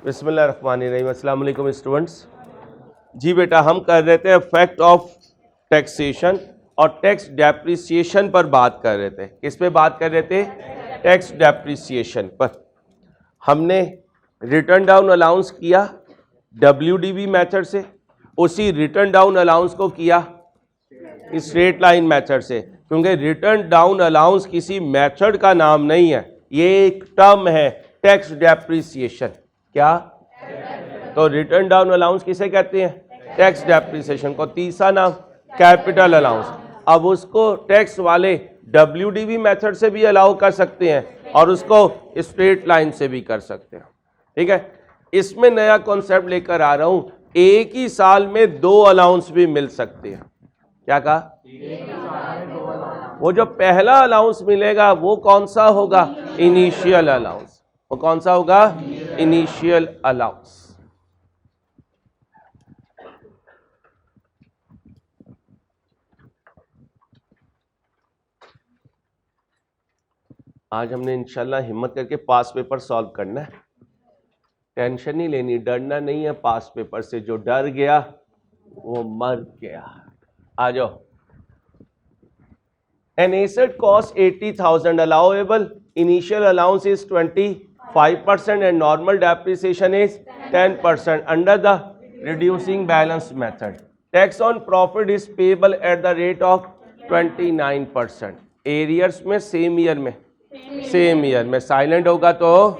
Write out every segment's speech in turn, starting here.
बिस्मिल्लाहिर्रहमानिर्रहीम। अस्सलाम वालेकुम स्टूडेंट्स। जी बेटा, हम कर रहे थे इफेक्ट ऑफ टैक्सेशन और टैक्स डेप्रिसिएशन पर बात कर रहे थे। किस पे बात कर रहे थे? टैक्स डेप्रिसिएशन पर। हमने रिटर्न डाउन अलाउंस किया WDV मेथड से, उसी रिटर्न डाउन अलाउंस को किया स्ट्रेट लाइन मेथड से, क्योंकि रिटर्न डाउन अलाउंस किसी मेथड का नाम नहीं है, ये एक टर्म है टैक्स डेप्रिसिएशन। क्या? तो रिटर्न डाउन अलाउंस किसे कहते हैं? टैक्स डेप्रिसिएशन को। तीसरा नाम कैपिटल अलाउंस। अब उसको टैक्स वाले WDV मेथड से भी अलाउ कर सकते हैं और उसको स्ट्रेट लाइन से भी कर सकते हैं। ठीक है, इसमें नया कॉन्सेप्ट लेकर आ रहा हूं, एक ही साल में 2 अलाउंस भी मिल सकते हैं। क्या कहा? वो जो पहला अलाउंस मिलेगा वो कौन सा होगा? Initial allowance. वो कौन सा होगा? Initial allowance. आज हमने इंशाल्लाह हिम्मत करके पास पेपर सॉल्व करना है। टेंशन नहीं लेनी, डरना नहीं है पास पेपर से। जो डर गया वो मर गया। आ जाओ। An asset cost 80,000, allowable initial allowance is 25% and normal depreciation is 10% under the reducing balance method. Tax on profit is payable at the rate of 29%. Arrears में सेम ईयर में, सेम ईयर में। साइलेंट होगा तो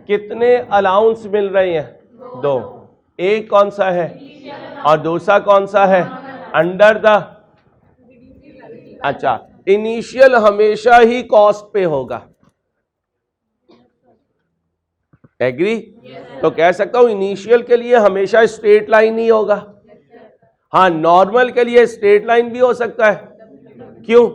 कितने allowance मिल रहे हैं? 2। एक कौन सा है और दूसरा कौन सा है? अंडर द, अच्छा, इनिशियल हमेशा ही कॉस्ट पे होगा। एग्री? तो कह सकता हूं इनिशियल के लिए हमेशा स्ट्रेट लाइन ही होगा। हाँ, नॉर्मल के लिए स्ट्रेट लाइन भी हो सकता है। क्यों?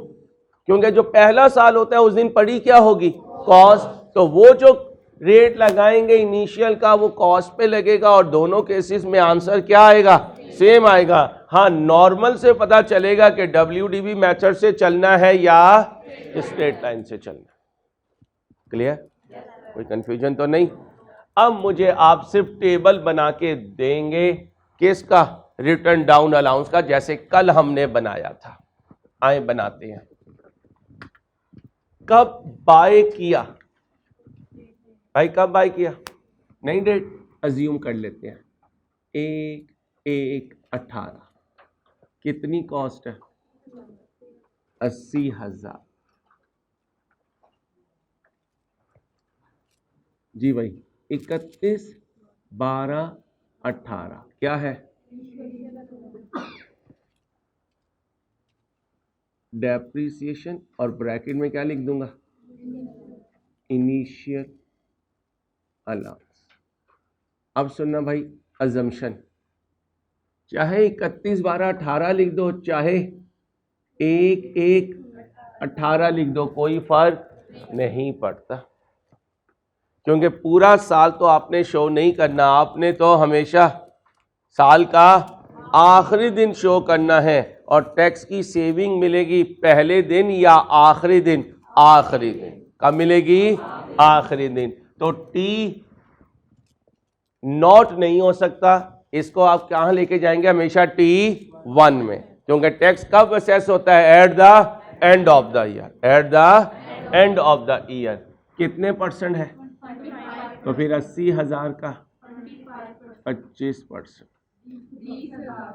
क्योंकि जो पहला साल होता है उस दिन पड़ी क्या होगी? कॉस्ट। तो वो जो रेट लगाएंगे इनिशियल का वो कॉस्ट पे लगेगा और दोनों केसेस में आंसर क्या आएगा? सेम आएगा। हाँ, नॉर्मल से पता चलेगा कि WDV मेथड से चलना है या स्ट्रेट लाइन से चलना है। क्लियर? कोई कंफ्यूजन तो नहीं? अब मुझे आप सिर्फ टेबल बना के देंगे किसका? रिटर्न डाउन अलाउंस का, जैसे कल हमने बनाया था। आए बनाते हैं। कब बाय किया भाई? कब बाय किया? नहीं, डेट अज्यूम कर लेते हैं। 1/1/18। कितनी कॉस्ट है? 80,000। जी भाई, 31/12/18 क्या है? डेप्रिसिएशन और ब्रैकेट में क्या लिख दूंगा? Initial allowance. अब सुनना भाई, अजम्पशन, चाहे 31/12/18 लिख दो, चाहे 1/1/18 लिख दो, कोई फर्क नहीं पड़ता। क्योंकि पूरा साल तो आपने शो नहीं करना, आपने तो हमेशा साल का आखिरी दिन शो करना है। और टैक्स की सेविंग मिलेगी पहले दिन या आखिरी दिन? आखिरी दिन। कब मिलेगी? आखिरी दिन। तो T नॉट नहीं हो सकता, इसको आप कहां लेके जाएंगे? हमेशा T1 में, क्योंकि टैक्स कब असेस होता है? Eight the end of the year. Eight the end of the year. कितने परसेंट है? तो फिर 80,000 का 25%,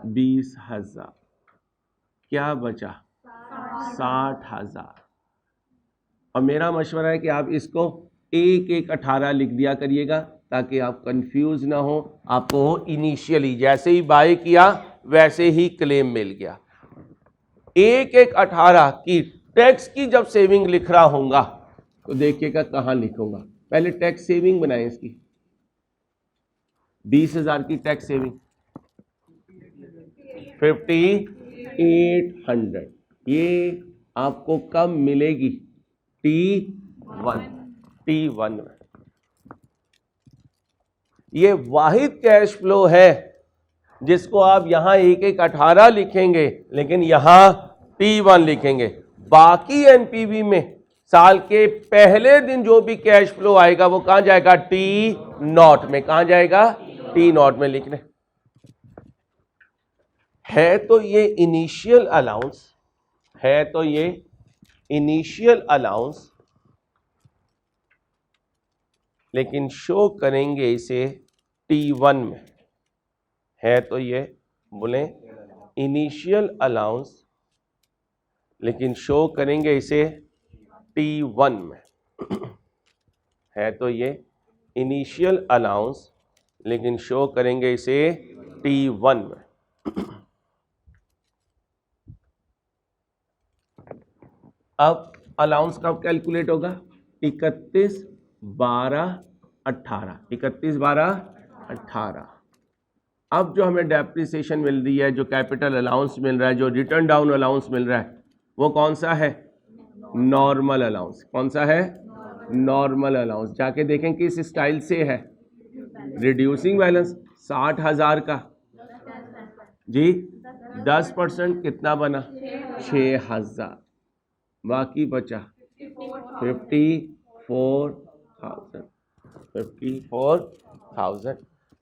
20,000। क्या बचा? 60,000। और मेरा मशवरा है कि आप इसको 1/1/18 लिख दिया करिएगा ताकि आप कंफ्यूज ना हो। आपको इनिशियली जैसे ही बाय किया वैसे ही क्लेम मिल गया। 1/1/18 की टैक्स की जब सेविंग लिख रहा होऊंगा तो देखिएगा कहां लिखूंगा। पहले टैक्स सेविंग बनाए इसकी। 20,000 की टैक्स सेविंग, 5,800। ये आपको कब मिलेगी? T1 में। ये वाहिद कैश फ्लो है जिसको आप यहां 1/1/18 लिखेंगे लेकिन यहां T1 लिखेंगे। बाकी NPV में साल के पहले दिन जो भी कैश फ्लो आएगा वो कहां जाएगा, टी नॉट में। कहां जाएगा, टी नॉट में लिख लें। है तो ये इनिशियल अलाउंस, है तो ये इनिशियल अलाउंस, लेकिन शो करेंगे इसे T1 में। है तो ये बोले इनिशियल अलाउंस, लेकिन शो करेंगे इसे T1 में। है तो ये इनिशियल अलाउंस, लेकिन शो करेंगे इसे T1 में। अब अलाउंस कब कैलकुलेट होगा, 31, 12, 18, 31, 12, 18। अब जो हमें डेप्रिसिएशन मिल रही है, जो कैपिटल अलाउंस मिल रहा है, जो रिटर्न डाउन अलाउंस मिल रहा है, वो कौन सा है, नॉर्मल अलाउंस। कौन सा है, नॉर्मल अलाउंस। जाके देखें किस स्टाइल से है, रिड्यूसिंग बैलेंस 60,000 का जी 10% कितना बना, 6,000, बाकी बचा 54,000।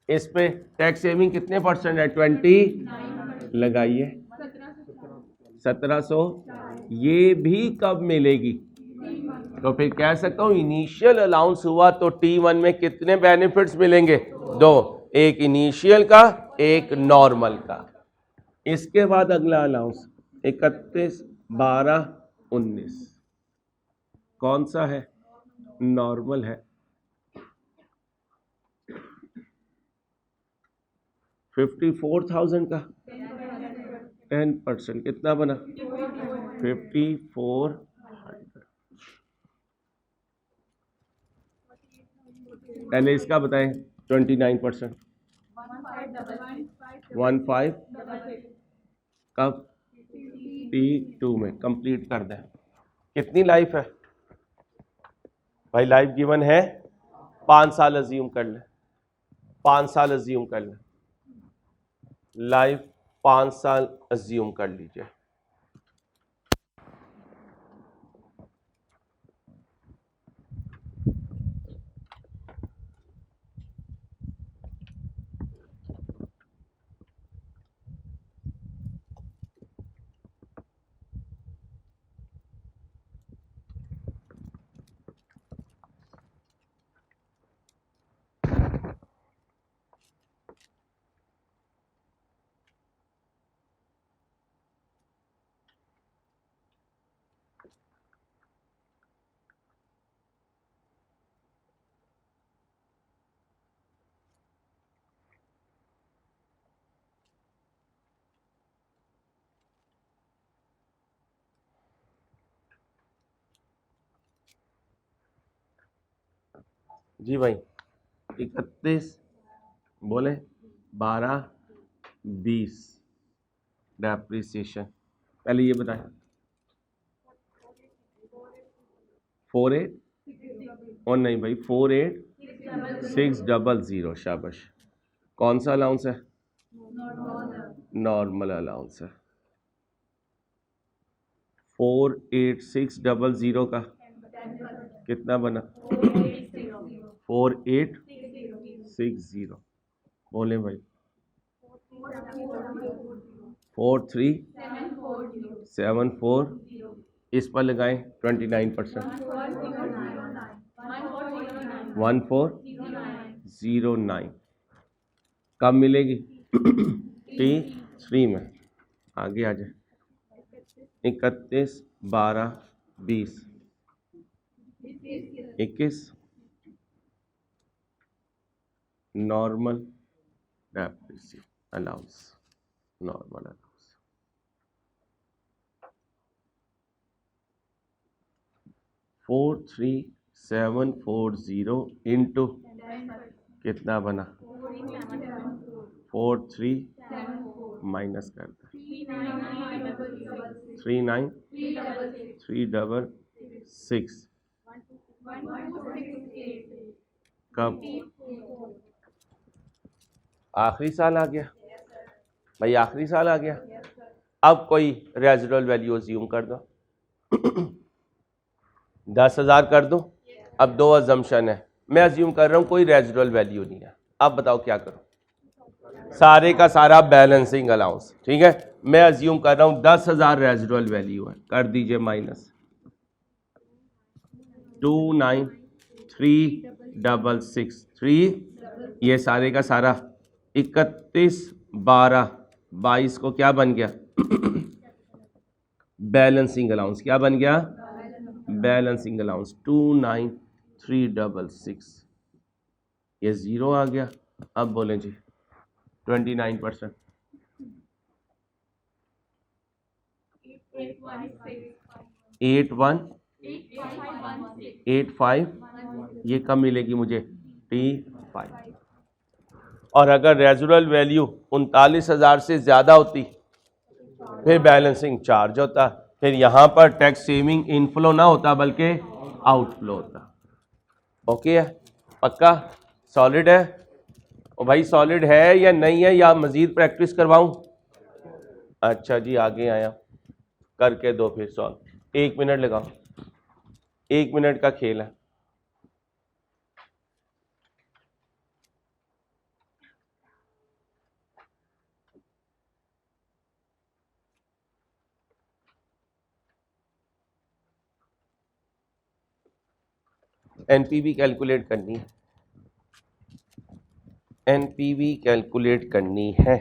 इस पे टैक्स सेविंग कितने परसेंट है, 20 लगाइए, 1700। ये भी कब मिलेगी, तो फिर कह सकता हूं इनिशियल अलाउंस हुआ तो T1 में कितने बेनिफिट्स मिलेंगे, 2, एक इनिशियल का, एक नॉर्मल का। इसके बाद अगला अलाउंस 31, 12, 19 कौन सा है, नॉर्मल है। 54,000 का 10% कितना बना, 5400। पहले इसका बताएं, 29%, 15 कब, T2 में कंप्लीट कर दें। कितनी लाइफ है भाई, लाइफ गिवन है 5 साल अज्यूम कर लें, 5 साल अज्यूम कर लें, लाइफ 5 साल अज्यूम कर लीजिए। जी भाई 31 बोले 12, 20 डेप्रिसिएशन। पहले ये बताएं, 48 और नहीं भाई 48,600, शाबाश। कौन सा अलाउंस है, नॉर्मल अलाउंस है। 48,600 का कितना बना, 4860। बोले भाई 43,740। इस पर लगाएं 29%, 1409। कब मिलेगी, T3 में। आगे आ जाए, 31, 12, 20, 21 normal depreciation allowance, normal allowance. 43,740 into कितना बना, 43 माइनस कर दे, 39,366। कब, आखिरी साल आ गया भाई, आखिरी साल आ गया। अब कोई रेजिडुअल वैल्यू अज्यूम कर दो। 10,000 कर दूं? अब दो अजम्पशन है, मैं अज्यूम कर रहा हूं कोई रेजिडुअल वैल्यू नहीं है। अब बताओ क्या करूं? सारे का सारा बैलेंसिंग अलाउंस, ठीक है। मैं अज्यूम कर रहा हूं 10,000 रेजिडुअल वैल्यू है, कर दीजिए माइनस 293,663, ये सारे का सारा 31/12/22 को क्या बन गया? Balancing allowance. क्या बन गया? बैलेंसिंग अलाउंस 293,666, ये जीरो आ गया। अब बोलें जी 29%, 8185, ये कब मिलेगी मुझे? T5। और अगर रेजुरल वैल्यू 39,000 से ज्यादा होती फिर बैलेंसिंग चार्ज होता, फिर यहां पर टैक्स सेविंग इनफ्लो ना होता बल्कि आउटफ्लो होता। ओके है? पक्का? सॉलिड है? ओ भाई सॉलिड है या नहीं है, या मजीद प्रैक्टिस करवाऊं? अच्छा जी, आगे आया, करके दो फिर सॉल्व। 1 मिनट लगाओ, 1 मिनट का खेल है। एनपीवी कैलकुलेट करनी है, एनपीवी कैलकुलेट करनी है।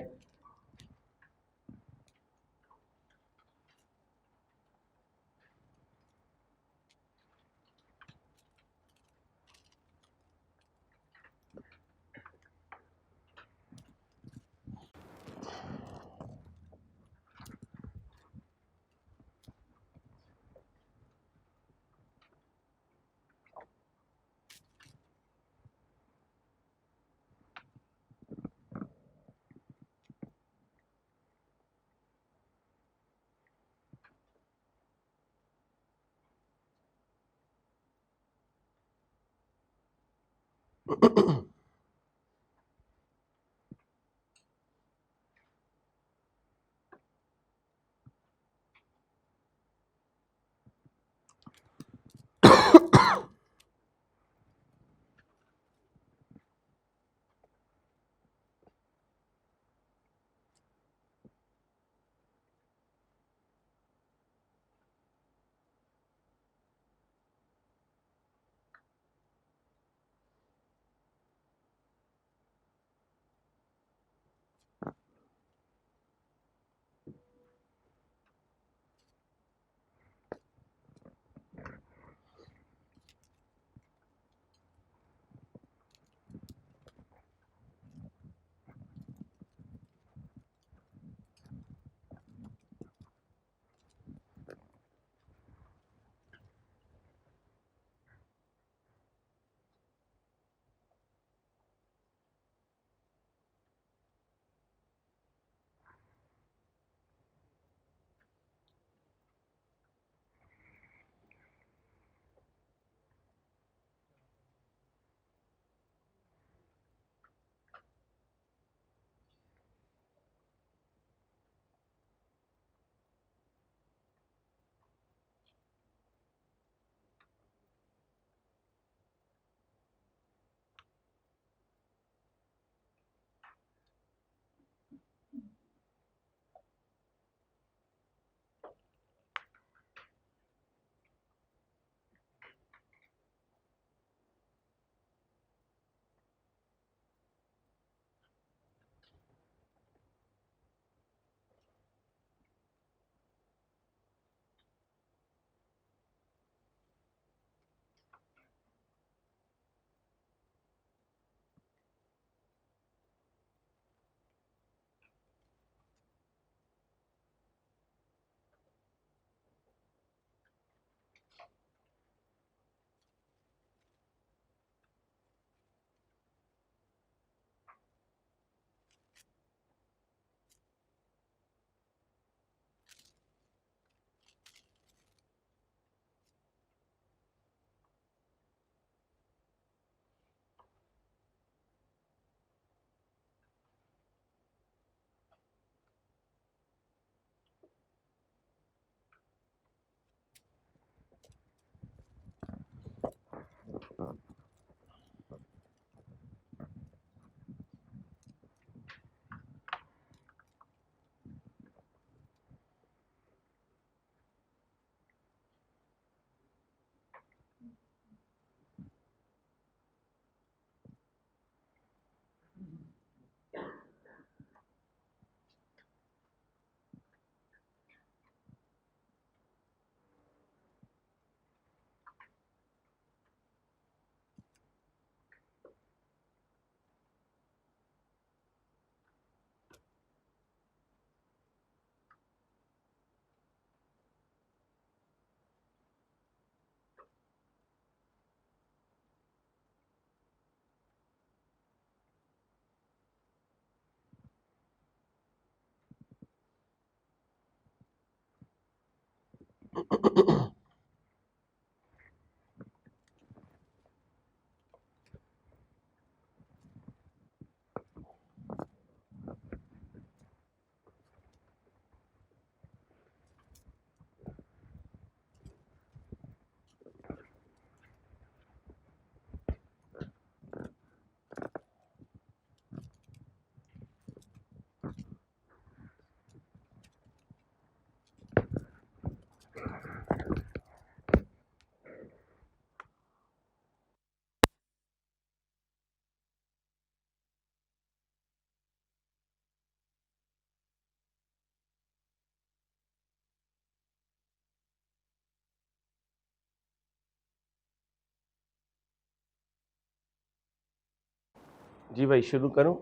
जी भाई शुरू करूं।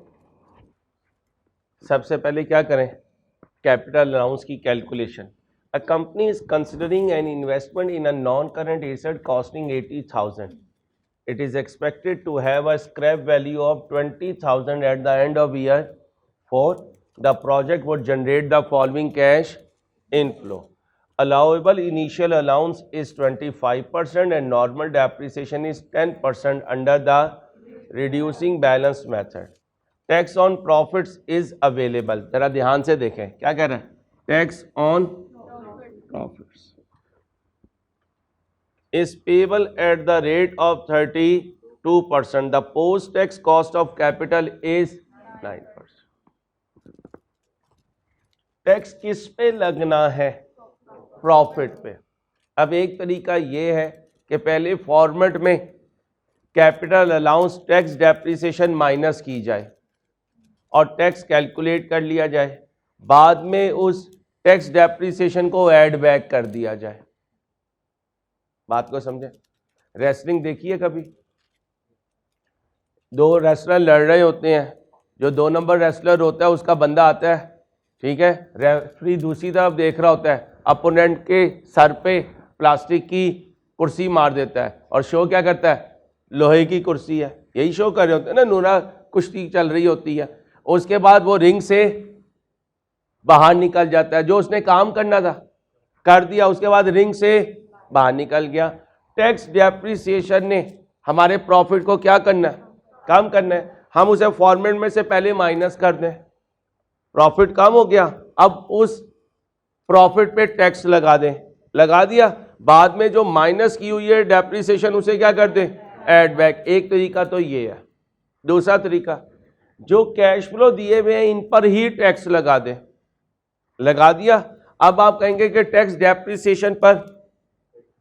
सबसे पहले क्या करें, कैपिटल अलाउंस की calculation. A company is considering an investment in a non current asset costing 80,000. It is expected to have a scrap value of 20,000 at the end of year 4. The project would generate the following cash inflow. Allowable initial allowance is 25% and normal depreciation is 10% under the reducing balance method. Tax on profits is available. जरा ध्यान से देखें क्या कह रहा है, tax on profits is payable at the rate of 32%. The post-tax cost of capital is 9%. Tax किस पे लगना है, प्रॉफिट पे। अब एक तरीका ये है कि पहले फॉर्मेट में capital allowance tax depreciation minus की जाए और टैक्स कैलकुलेट कर लिया जाए, बाद में उस टैक्स डेप्रिसिएशन को ऐड बैक कर दिया जाए। बात को समझे। रेसलिंग देखिए कभी, दो रेसलर लड़ रहे होते हैं, जो 2 नंबर रेसलर होता है उसका बंदा आता है, ठीक है, रेफरी दूसरी तरफ देख रहा होता है, अपोनेंट के सर पे प्लास्टिक की कुर्सी मार देता है और शो क्या करता है, लोहे की कुर्सी है, यही शो कर रहे होते हैं ना, नूरा कुश्ती चल रही होती है। उसके बाद वो रिंग से बाहर निकल जाता है, जो उसने काम करना था कर दिया, उसके बाद रिंग से बाहर निकल गया। टैक्स डेप्रिसिएशन ने हमारे प्रॉफिट को क्या करना है, कम करना है। हम उसे फॉर्मेट में से पहले माइनस कर दें, प्रॉफिट कम हो गया, अब उस प्रॉफिट पे टैक्स लगा दें, लगा दिया, बाद में जो माइनस की हुई है डेप्रिसिएशन उसे क्या कर दें, ऐड बैक। एक तरीका तो ये है। दूसरा तरीका, जो कैश फ्लो दिए हुए हैं इन पर ही टैक्स लगा दें, लगा दिया। अब आप कहेंगे कि टैक्स डेप्रिसिएशन पर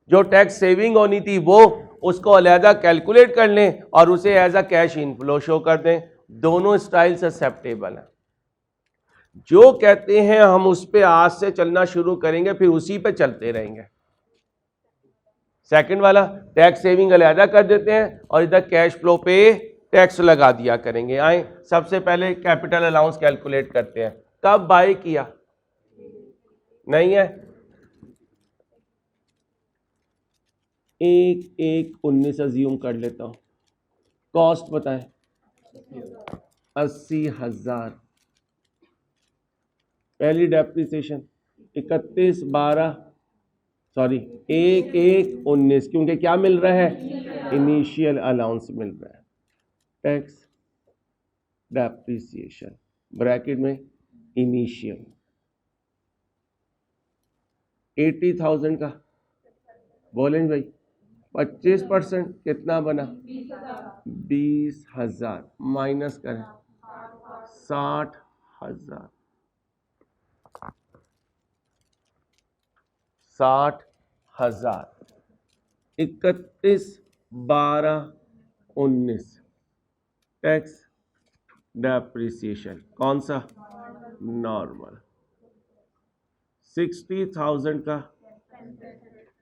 जो टैक्स सेविंग होनी थी वो उसको अलहदा कैलकुलेट कर लें और उसे as a cash inflow show कर दें। दोनों स्टाइल्स एक्सेप्टेबल हैं। जो कहते हैं हम उस पे आज से चलना शुरू करेंगे, फिर उसी पे चलते रहेंगे। सेकंड वाला टैक्स सेविंग अलहदा कर देते हैं और इधर कैश फ्लो पे टैक्स लगा दिया करेंगे। आए सबसे पहले कैपिटल अलाउंस कैलकुलेट करते हैं। कब बाय किया, नहीं है, 1/1/19 अज्यूम कर लेता हूं। कॉस्ट बताएं 80,000। पहली डेप्रिसिएशन 1/1/19, क्योंकि क्या मिल रहा है, इनिशियल अलाउंस मिल रहा है। टैक्स डेप्रिसिएशन ब्रैकेट में इनिशियल 80,000 का, बोलें भाई 25% कितना बना, 20,000 माइनस करें 60,000, 60,000 31/12/19 टैक्स डेप्रिसिएशन कौन सा, नॉर्मल। 60,000 का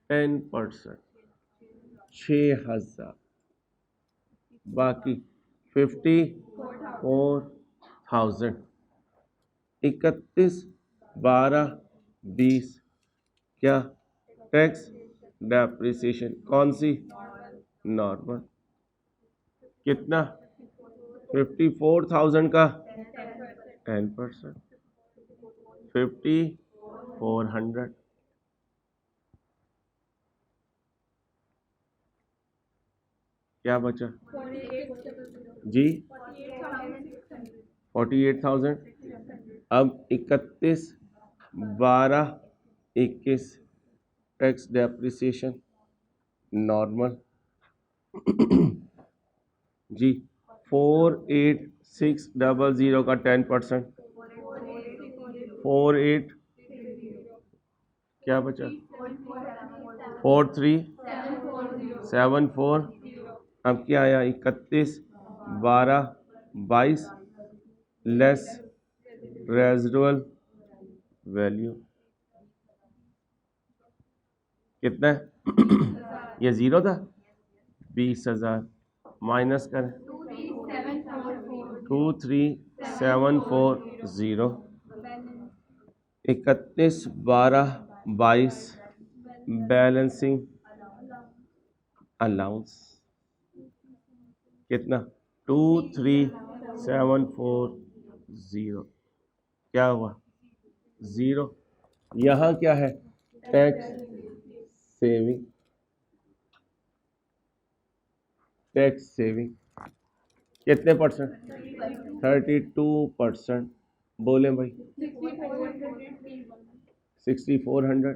10%, 6,000, बाकी 54,000। 31/12/20 क्या, टैक्स डेप्रिसिएशन कौन सी, नॉर्मल। कितना, 54,000 का 10%, 5,400। क्या बचा जी 48,000। अब 31/12/21 टैक्स डेप्रिसिएशन नॉर्मल जी 48,600 का 10%, 48 क्या बचा 43,740। अब क्या आया 31/12/22 लेस रेजिडुअल वैल्यू कितना है ये जीरो था 20,000 माइनस करें 23,740 31/12/22 बैलेंसिंग अलाउंस कितना 23,740 क्या हुआ जीरो। यहाँ क्या है टैक्स सेविंग, टैक्स सेविंग कितने परसेंट 32%। बोले भाई 6,400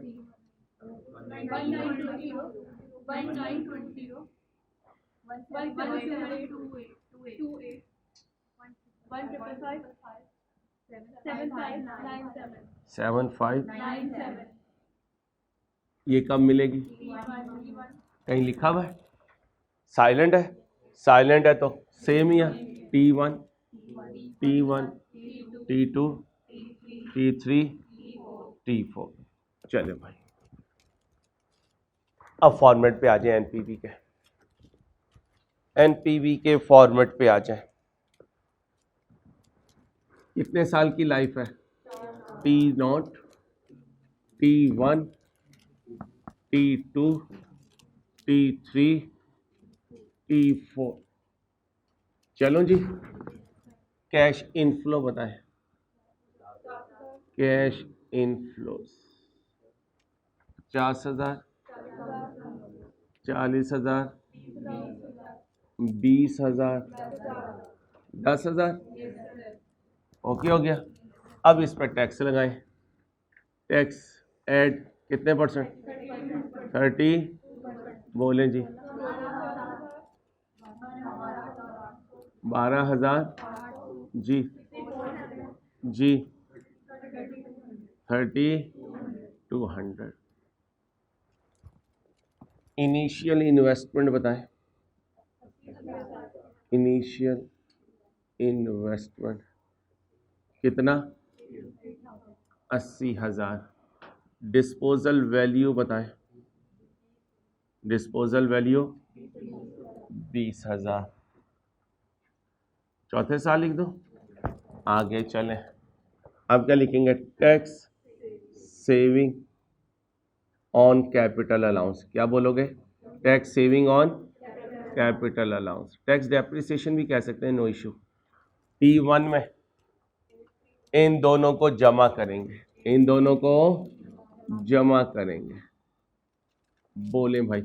75 ये कब मिलेगी कहीं लिखा हुआ है साइलेंट है, साइलेंट है तो सेम ही है T1 T2 T3 T4। चले भाई अब फॉर्मेट पे आ जाए एनपीवी के, एनपीवी के फॉर्मेट पे आ जाए। कितने साल की लाइफ है T0 T1 T2 T3 T4। चलो जी कैश इनफ्लो बताएं, कैश इनफ्लो 50,000 40,000 20,000 10,000 ओके हो गया। अब इस पर टैक्स लगाएं, टैक्स ऐड कितने परसेंट 30 बोलें जी 12,000 जी जी 30,200। इनिशियल इन्वेस्टमेंट बताएं, इनिशियल इन्वेस्टमेंट कितना 80,000। डिस्पोजल वैल्यू बताएं, डिस्पोजल वैल्यू 20,000। चौथे साल लिख दो। आगे चलें, अब क्या लिखेंगे tax saving on capital allowance. क्या बोलोगे tax saving on capital allowance. Tax depreciation भी कह सकते हैं, नो इशू। T1 में इन दोनों को जमा करेंगे, इन दोनों को जमा करेंगे। बोले भाई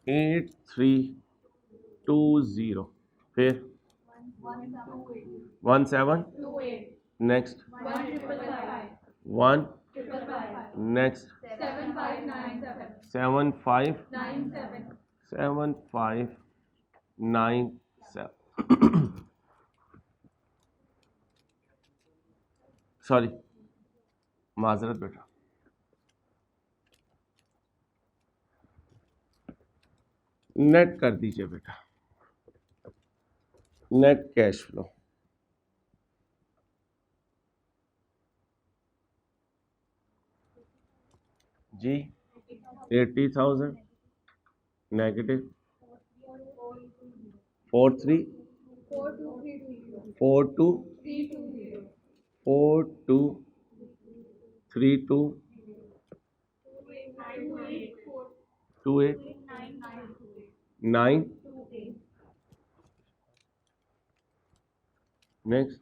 8320 फिर 17 नेक्स्ट 1 नेक्स्ट 7597 सॉरी माजरत बेटा नेट कर दीजिए बेटा, नेट कैश फ्लो जी 80,000 negative 4232 next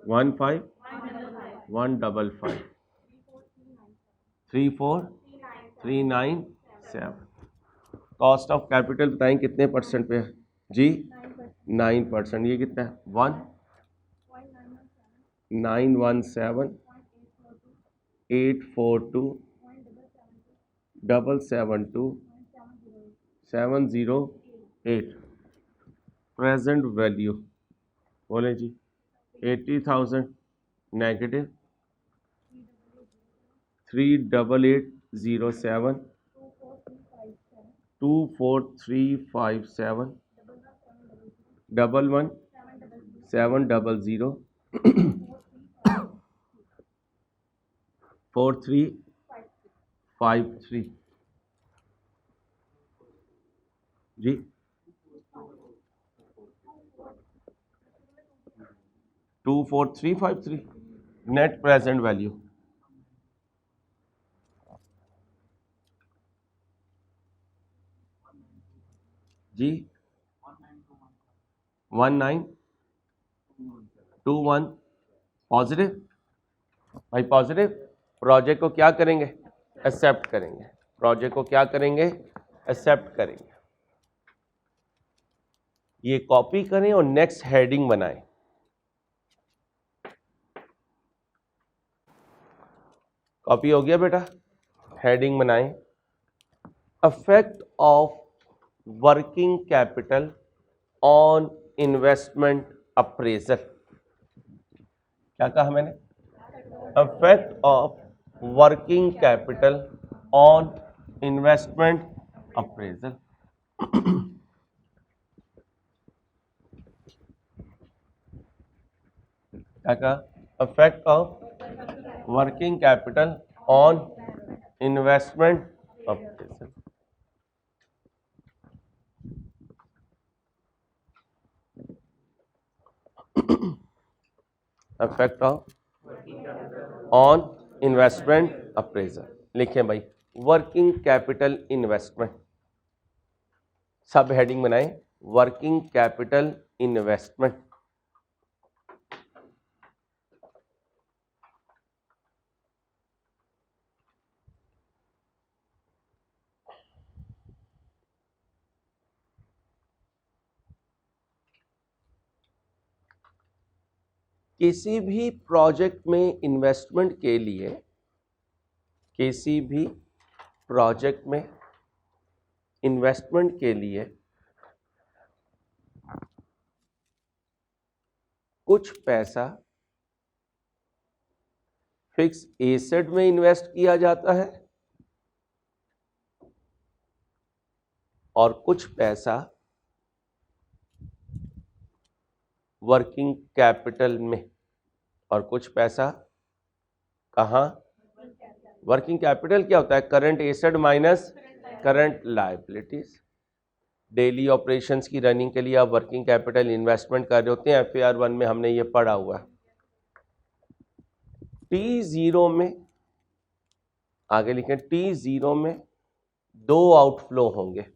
15155 34397 cost of capital बताएं कितने परसेंट पे है जी? 9%। ये कितना है? 1,917,842,772,708 प्रेजेंट वैल्यू बोले जी 80,000 नेगेटिव 38807 24357 11 700 4353 जी 24353 नेट प्रेजेंट वैल्यू जी 1921 पॉजिटिव भाई पॉजिटिव। प्रोजेक्ट को क्या करेंगे? एक्सेप्ट करेंगे। प्रोजेक्ट को क्या करेंगे? एक्सेप्ट करेंगे। ये कॉपी करें और नेक्स्ट हेडिंग बनाएं। कॉपी हो गया बेटा? हेडिंग बनाएं, effect of working capital on investment appraisal. क्या कहा मैंने? Effect of working capital on investment appraisal. क्या कहा? Effect of working capital on investment appraisal. Effect of on investment appraisal लिखें भाई, वर्किंग कैपिटल इन्वेस्टमेंट। सब हेडिंग बनाएं, वर्किंग कैपिटल इन्वेस्टमेंट। किसी भी प्रोजेक्ट में इन्वेस्टमेंट के लिए, किसी भी प्रोजेक्ट में इन्वेस्टमेंट के लिए कुछ पैसा फिक्स एसेट में इन्वेस्ट किया जाता है और कुछ पैसा वर्किंग कैपिटल में, और कुछ पैसा कहाँ? वर्किंग कैपिटल क्या होता है? Current asset minus current liabilities. Daily operations की रनिंग के लिए आप वर्किंग कैपिटल इन्वेस्टमेंट कर रहे होते हैं। FAR 1 में हमने ये पढ़ा हुआ है। T0 में आगे लिखें, T0 में दो आउटफ्लो होंगे।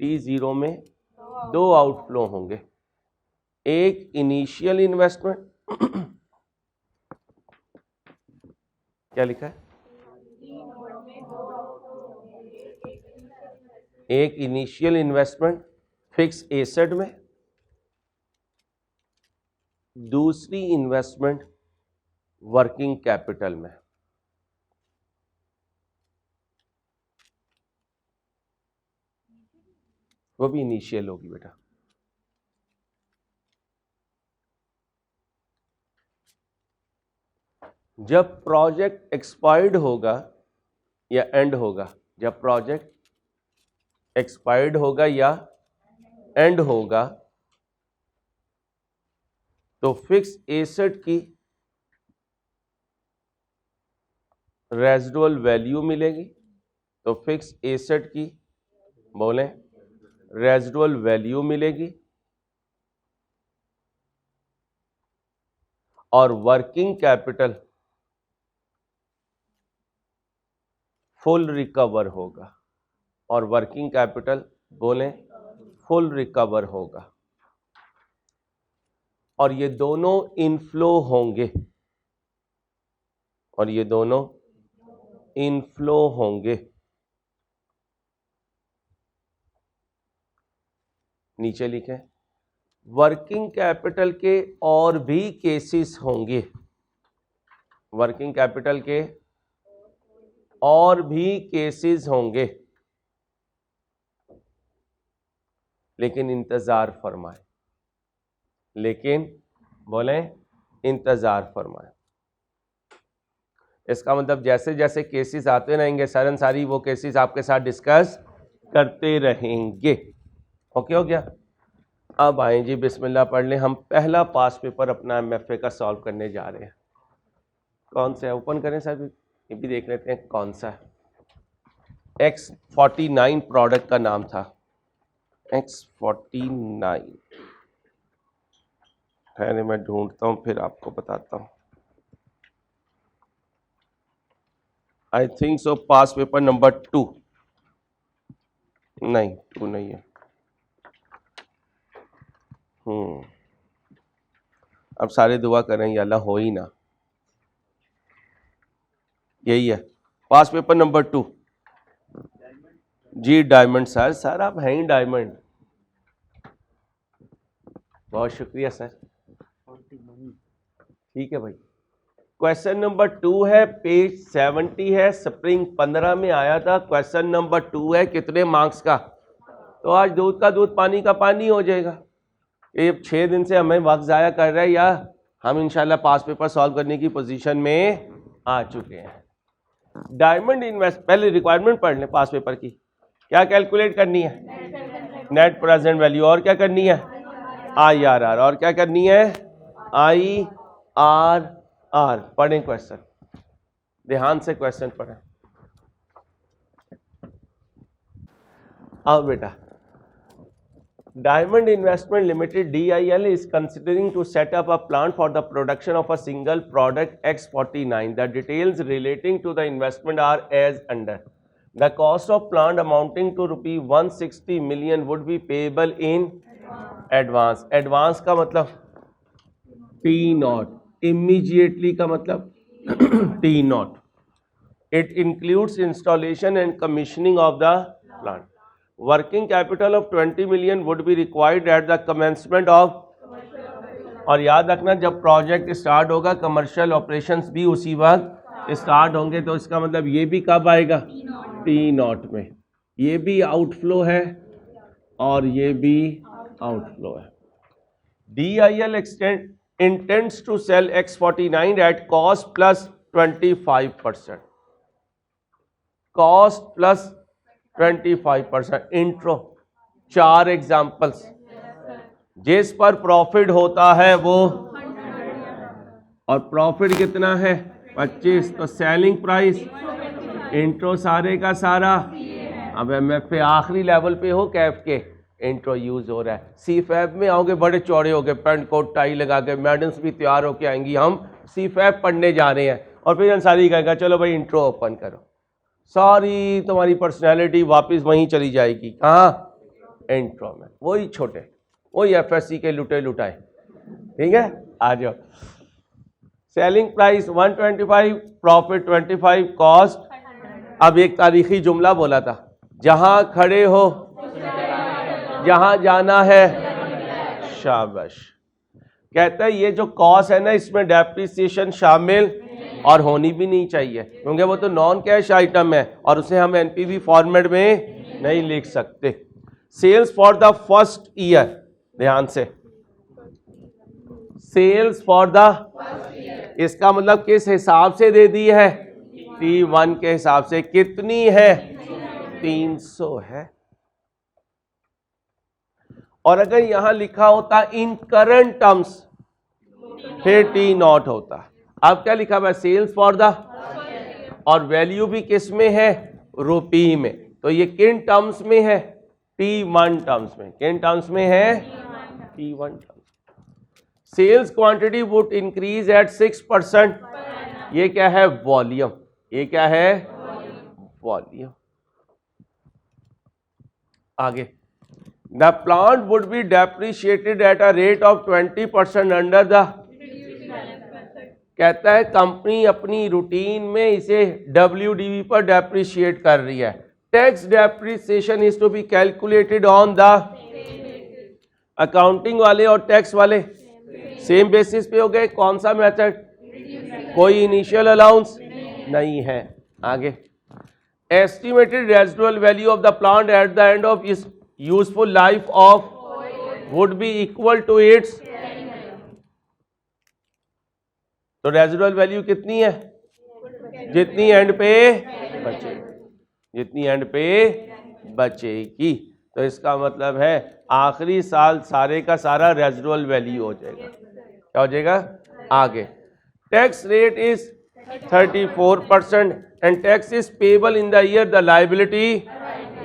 T0 में दो आउटफ्लो होंगे। एक इनिशियल इन्वेस्टमेंट क्या लिखा है? एक इनिशियल इन्वेस्टमेंट फिक्स एसेट में, दूसरी इन्वेस्टमेंट वर्किंग कैपिटल में। वो भी इनिशियल होगी बेटा। जब प्रोजेक्ट एक्सपायर्ड होगा या एंड होगा, जब प्रोजेक्ट एक्सपायर्ड होगा या एंड होगा, तो फिक्स एसेट की रेजिडुअल वैल्यू मिलेगी। तो फिक्स एसेट की बोलें रेजिडुअल वैल्यू मिलेगी और वर्किंग कैपिटल फुल रिकवर होगा। और वर्किंग कैपिटल बोलें फुल रिकवर होगा। और ये दोनों इनफ्लो होंगे, और ये दोनों इनफ्लो होंगे। नीचे लिखें वर्किंग कैपिटल के और भी केसेस होंगे, वर्किंग कैपिटल के और भी केसेस होंगे, लेकिन इंतजार फरमाए, लेकिन बोले इंतजार फरमाए। इसका मतलब जैसे जैसे केसेस आते रहेंगे सरन सारी वो केसेस आपके साथ डिस्कस करते रहेंगे। ओके हो गया। अब आए जी बिस्मिल्लाह पढ़ लें। हम पहला पास पेपर अपना एमएफए का सॉल्व करने जा रहे हैं। कौन सा है, ओपन करें सर, ये भी देख लेते हैं कौन सा है। X49 प्रोडक्ट का नाम था, X49 है, मैं ढूंढता हूं फिर आपको बताता हूं। I think so pass paper number 2, नहीं 2 नहीं है। अब सारे दुआ करें या अल्लाह हो ही ना, यही है पास पेपर नंबर 2 जी। डायमंड सर, सर आप हैं ही डायमंड, बहुत शुक्रिया सर। ठीक है भाई। क्वेश्चन नंबर 2 है, पेज 70 है, स्प्रिंग 15 में आया था। क्वेश्चन नंबर 2 है कितने मार्क्स का? तो आज दूध का दूध पानी का पानी हो जाएगा। ये 6 दिन से हमें वक्त ज़ाया कर रहा है, या हम इंशाल्लाह पास पेपर सॉल्व करने की पोजीशन में आ चुके हैं। डायमंड इन्वेस्ट, पहले रिक्वायरमेंट पढ़ लें पास पेपर की। क्या कैलकुलेट करनी है? Net present value. और क्या करनी है? IRR। और क्या करनी है? IRR। पढ़ें क्वेश्चन, ध्यान से क्वेश्चन पढ़ें। आओ बेटा। Diamond Investment Limited DIL is considering to set up a plant for the production of a single product X49. The details relating to the investment are as under. The cost of plant amounting to ₹160 million would be payable in advance. Advance का मतलब T0, immediately का मतलब T0. It includes installation and commissioning of the plant. Working capital of 20 million would be required at the commencement of, और याद रखना जब project start होगा commercial operations भी उसी वक्त स्टार्ट होंगे। तो इसका मतलब ये भी कब आएगा? T0 में। ये भी आउटफ्लो है और ये भी आउटफ्लो है। DIL intends to sell X49 at cost plus 25%, cost plus 25%। Intro 4 examples, जिस पर प्रॉफिट होता है वो, और प्रॉफिट कितना है? 25। तो सेलिंग प्राइस इंट्रो सारे का सारा। अब एमएफए आखिरी लेवल पे हो कैफ के, इंट्रो यूज हो रहा है। सीफैब में आओगे बड़े चौड़े हो गए, पेंट कोट टाई लगा के, मैडम्स भी तैयार होके आएंगी, हम सीफैब पढ़ने जा रहे हैं, और फिर अंसारी कहेगा चलो भाई इंट्रो ओपन करो। सारी तुम्हारी पर्सनैलिटी वापस वहीं चली जाएगी, कहाँ? इंट्रो में। वही छोटे, वही FSC के लुटे लुटाए। ठीक है, आ जाओ। Selling price 125, profit 25, cost. अब एक तारीखी जुमला बोला था, जहां खड़े हो जहां जाना है, शाबाश। कहता है ये जो कॉस्ट है ना, इसमें डेप्रिसिएशन शामिल और होनी भी नहीं चाहिए, क्योंकि वो तो नॉन कैश आइटम है और उसे हम NPV फॉर्मेट में नहीं लिख सकते। Sales for the first year, ध्यान से, सेल्स फॉर द, इसका मतलब किस हिसाब से दे दी है? T1 के हिसाब से। कितनी है? 300 है। और अगर यहां लिखा होता इन करंट टर्म्स, फिर T0 होता। अब क्या लिखा हुआ है? सेल्स फॉर द, और वैल्यू भी किस में है? रुपी में। तो ये किन टर्म्स में है? T1 टर्म्स में। किन टर्म्स में है? T1 terms. Sales quantity would increase at 6%। ये क्या है? वॉल्यूम। ये क्या है? वॉल्यूम। आगे, the plant would be depreciated eight a rate of 20% under the, कहता है कंपनी अपनी रूटीन में इसे WDV पर डेप्रिशिएट कर रही है। Tax depreciation is to be calculated on the accounting वाले और टैक्स वाले सेम बेसिस पे हो गए। कौन सा मेथड? कोई इनिशियल अलाउंस नहीं है। आगे, estimated residual value of the plant at the end of its useful life of would be equal to its, तो रेजिडुअल वैल्यू कितनी है? जितनी एंड पे बचेगी, जितनी एंड पे बचेगी। तो इसका मतलब है आखिरी साल सारे का सारा रेजिडुअल वैल्यू हो जाएगा। क्या हो जाएगा? आगे, tax rate is 34% and tax is payable in the year the liability,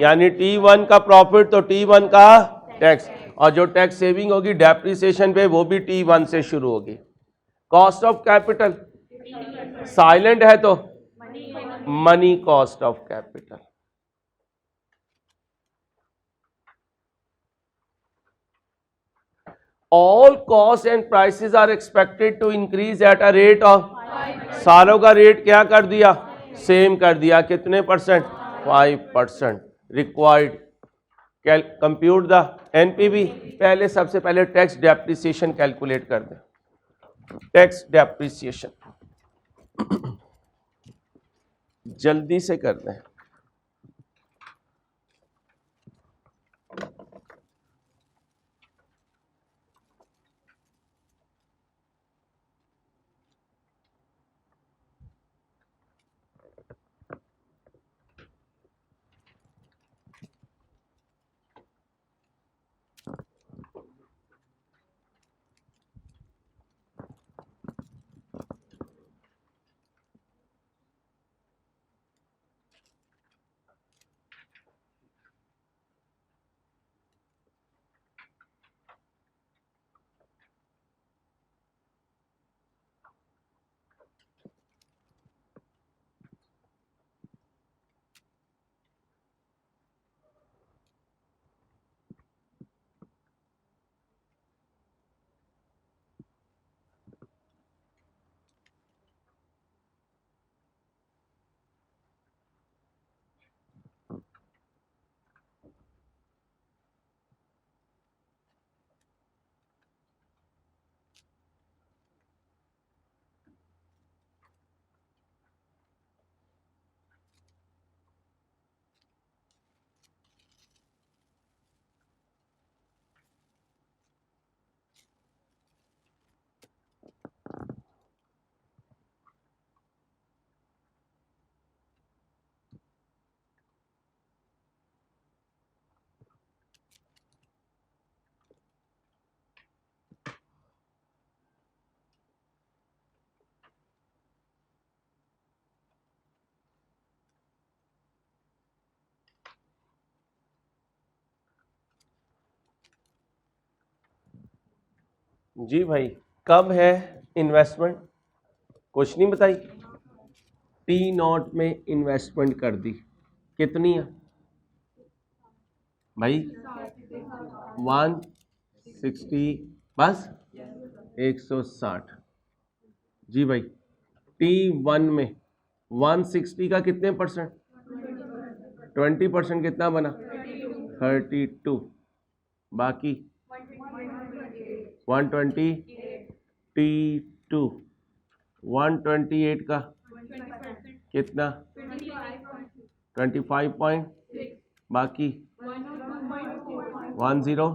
यानी T1 का प्रॉफिट तो T1 का टैक्स, और जो टैक्स सेविंग होगी डेप्रिसिएशन पे वो भी T1 से शुरू होगी। कॉस्ट ऑफ कैपिटल साइलेंट है तो money cost of capital. All cost and prices are expected to increase at a rate of, सालों का रेट क्या कर दिया? सेम कर दिया। कितने percent? 5%। Required compute the NPV। पहले सबसे पहले टैक्स डेप्रिसिएशन कैलकुलेट कर दें। टैक्स डेप्रिसिएशन जल्दी से कर दें। जी भाई, कब है इन्वेस्टमेंट? कुछ नहीं बताई। T0 में इन्वेस्टमेंट कर दी, कितनी है भाई? 160, बस 160। जी भाई, T1 में 160 का कितने परसेंट? 20%। कितना बना? 32। बाकी 120। T2 128 का कितना? 25 बाकी 10।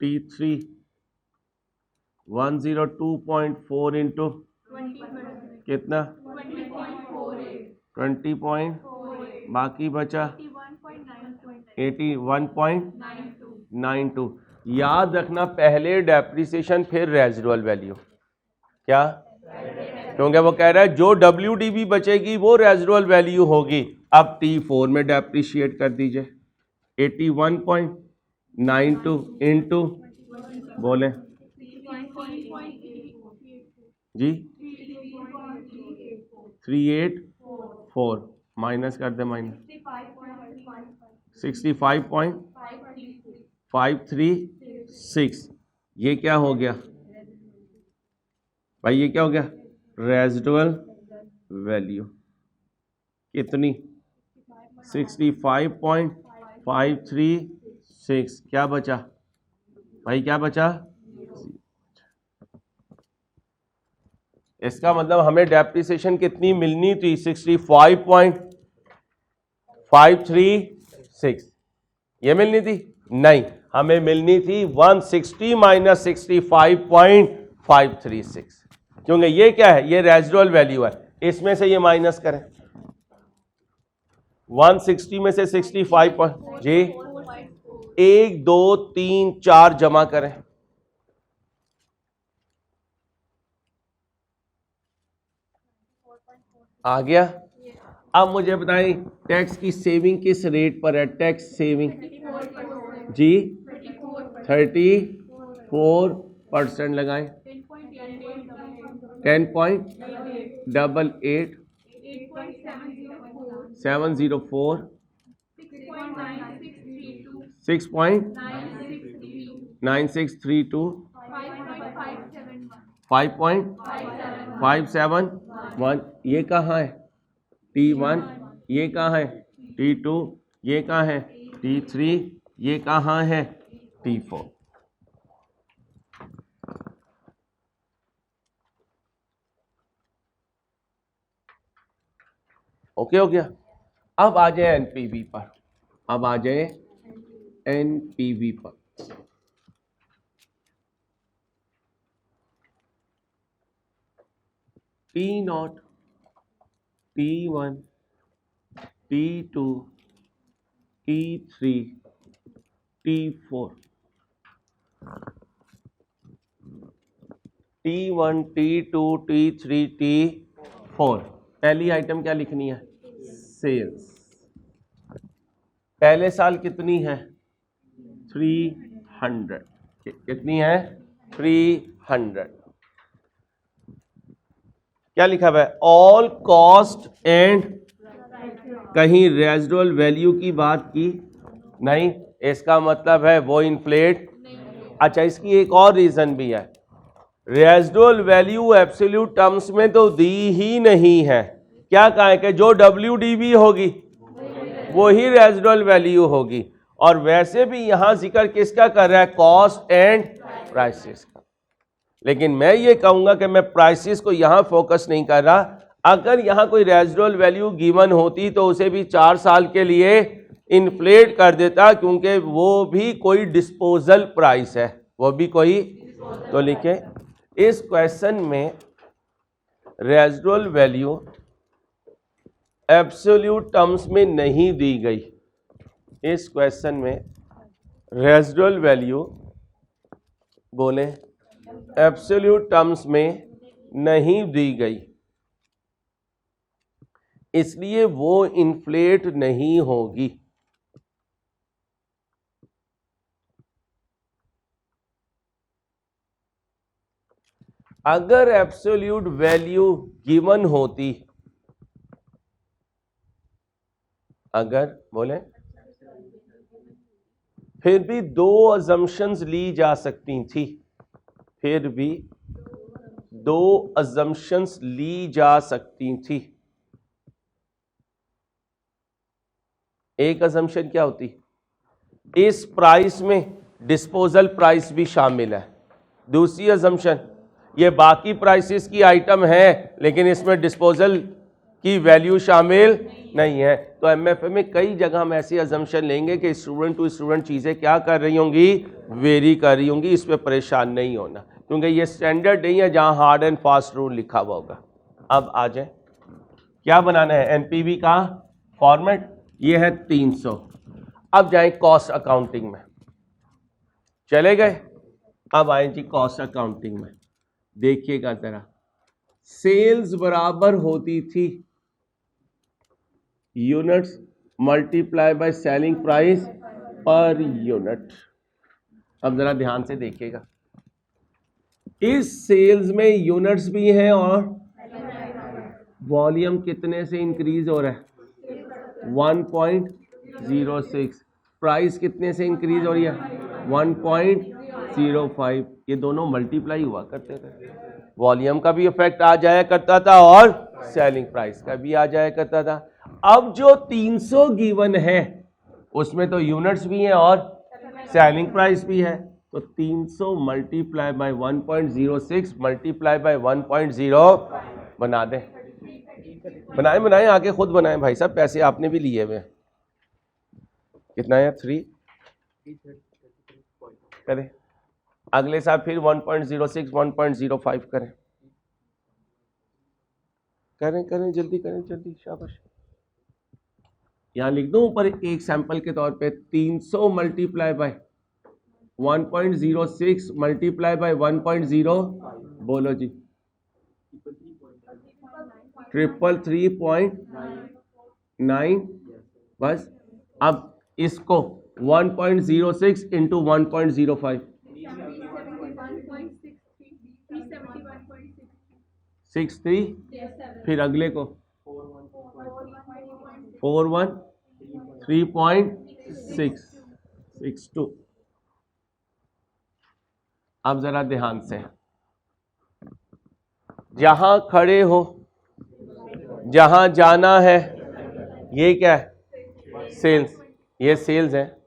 T3 102.4 इंटू कितना? 20 बाकी बचा 81.92। याद रखना, पहले डेप्रिसिएशन फिर रेजिडुअल वैल्यू। क्या? क्योंकि वो कह रहा है जो WDV बचेगी वो रेजिडुअल वैल्यू होगी। अब T4 में डेप्रिशिएट कर दीजिए। 81.92 इंटू, बोले जी, 384 माइनस कर दे, माइनस 65.536। ये क्या हो गया? भाई ये क्या हो गया, रेजिडुअल वैल्यू कितनी 65.536। क्या बचा भाई, क्या बचा? इसका मतलब हमें डेप्रिसिएशन कितनी मिलनी थी, 65.536 ये मिलनी थी? नहीं, हमें मिलनी थी 160 माइनस 65.536, क्योंकि ये क्या है, ये रेजिडुअल वैल्यू है, इसमें से ये माइनस करें 160 में से 65 जी 1 2 3 4 जमा करें, आ गया। अब मुझे बताएं टैक्स की सेविंग किस रेट पर है, टैक्स सेविंग जी 34% लगाएं, 10.88 704 6.9632 5.571, ये कहाँ है T1, ये कहाँ है T2, ये कहाँ है T3, ये कहाँ है T4। ओके हो गया। अब आ जाए एनपीवी पर, अब आ जाए एनपीवी पर। T0, T1, T2, T3, T4, T1, T2, T3, T4। पहली आइटम क्या लिखनी है, सेल्स। पहले साल कितनी है 300, कितनी है 300। क्या लिखा हुआ है, ऑल कॉस्ट एंड, कहीं रेजिडुअल वैल्यू की बात की नहीं, इसका मतलब है वो इन्फ्लेट। अच्छा, इसकी एक और रीजन भी है, रेजिडुअल वैल्यू एब्सोल्यूट टर्म्स में तो दी ही नहीं है। क्या कहा है कि जो WDV होगी वही रेजिडुअल वैल्यू होगी, और वैसे भी यहां जिक्र किसका कर रहा है, कॉस्ट एंड प्राइसेस का। लेकिन मैं ये कहूंगा कि मैं प्राइसेस को यहां फोकस नहीं कर रहा। अगर यहां कोई रेजिडुअल वैल्यू गिवन होती तो उसे भी 4 साल के लिए इन्फ्लेट कर देता, क्योंकि वो भी कोई डिस्पोजल प्राइस है, वो भी कोई। तो लिखे इस क्वेश्चन में रेजिडुअल वैल्यू एब्सोल्यूट टर्म्स में नहीं दी गई। इस क्वेश्चन में रेजिडुअल वैल्यू बोले एब्सोल्यूट टर्म्स में नहीं दी गई, इसलिए वो इन्फ्लेट नहीं होगी। अगर एब्सोल्यूट वैल्यू गिवन होती, अगर बोले फिर भी 2 अजम्पशंस ली जा सकती थी, फिर भी 2 अजम्पशंस ली जा सकती थी। एक अजम्पशन क्या होती, इस प्राइस में डिस्पोजल प्राइस भी शामिल है। दूसरी अजम्पशन, ये बाकी प्राइसेस की आइटम है लेकिन इसमें डिस्पोजल की वैल्यू शामिल नहीं है। तो एमएफए में कई जगह हम ऐसी अजम्पशन लेंगे कि स्टूडेंट टू स्टूडेंट चीज़ें क्या कर रही होंगी, वेरी कर रही होंगी। इस पर परेशान नहीं होना, क्योंकि ये स्टैंडर्ड नहीं है जहां हार्ड एंड फास्ट रूल लिखा हुआ होगा। अब आ जाए, क्या बनाना है, एनपीवी का फॉर्मेट ये है 300। अब जाए कॉस्ट अकाउंटिंग में, चले गए। अब आए जी कॉस्ट अकाउंटिंग में, देखिएगा जरा, सेल्स बराबर होती थी units multiply by selling price per unit. अब जरा ध्यान से देखिएगा, इस सेल्स में यूनिट्स भी हैं और वॉल्यूम कितने से इंक्रीज हो रहा है, 1.06। प्राइस कितने से इंक्रीज हो रही है, 1.05। ये दोनों मल्टीप्लाई हुआ करते थे। वॉल्यूम का भी इफेक्ट आ जाया करता था और सेलिंग प्राइस का भी आ जाया करता था। अब जो 300 गिवन है उसमें तो यूनिट्स भी हैं और सेलिंग प्राइस भी है, तो 300 मल्टीप्लाई बाय 1.06 मल्टीप्लाई बाय 1.0 बना दें। बनाएं आगे खुद बनाएं भाई साहब, पैसे आपने भी लिए हुए। कितना है 3 करें, अगले साल फिर 1.06 1.05 करें, करें जल्दी करें, जल्दी शाबाश। यहां लिख दूं ऊपर एक सैंपल के तौर पे 300 मल्टीप्लाई बाय 1.06 मल्टीप्लाई बाय 1.0, बोलो जी 333.9। बस अब इसको 1.06 इंटू 1.05 63, फिर अगले को 413.662। अब जरा ध्यान से, जहां खड़े हो, जहां जाना है, ये क्या है सेल्स, ये सेल्स है।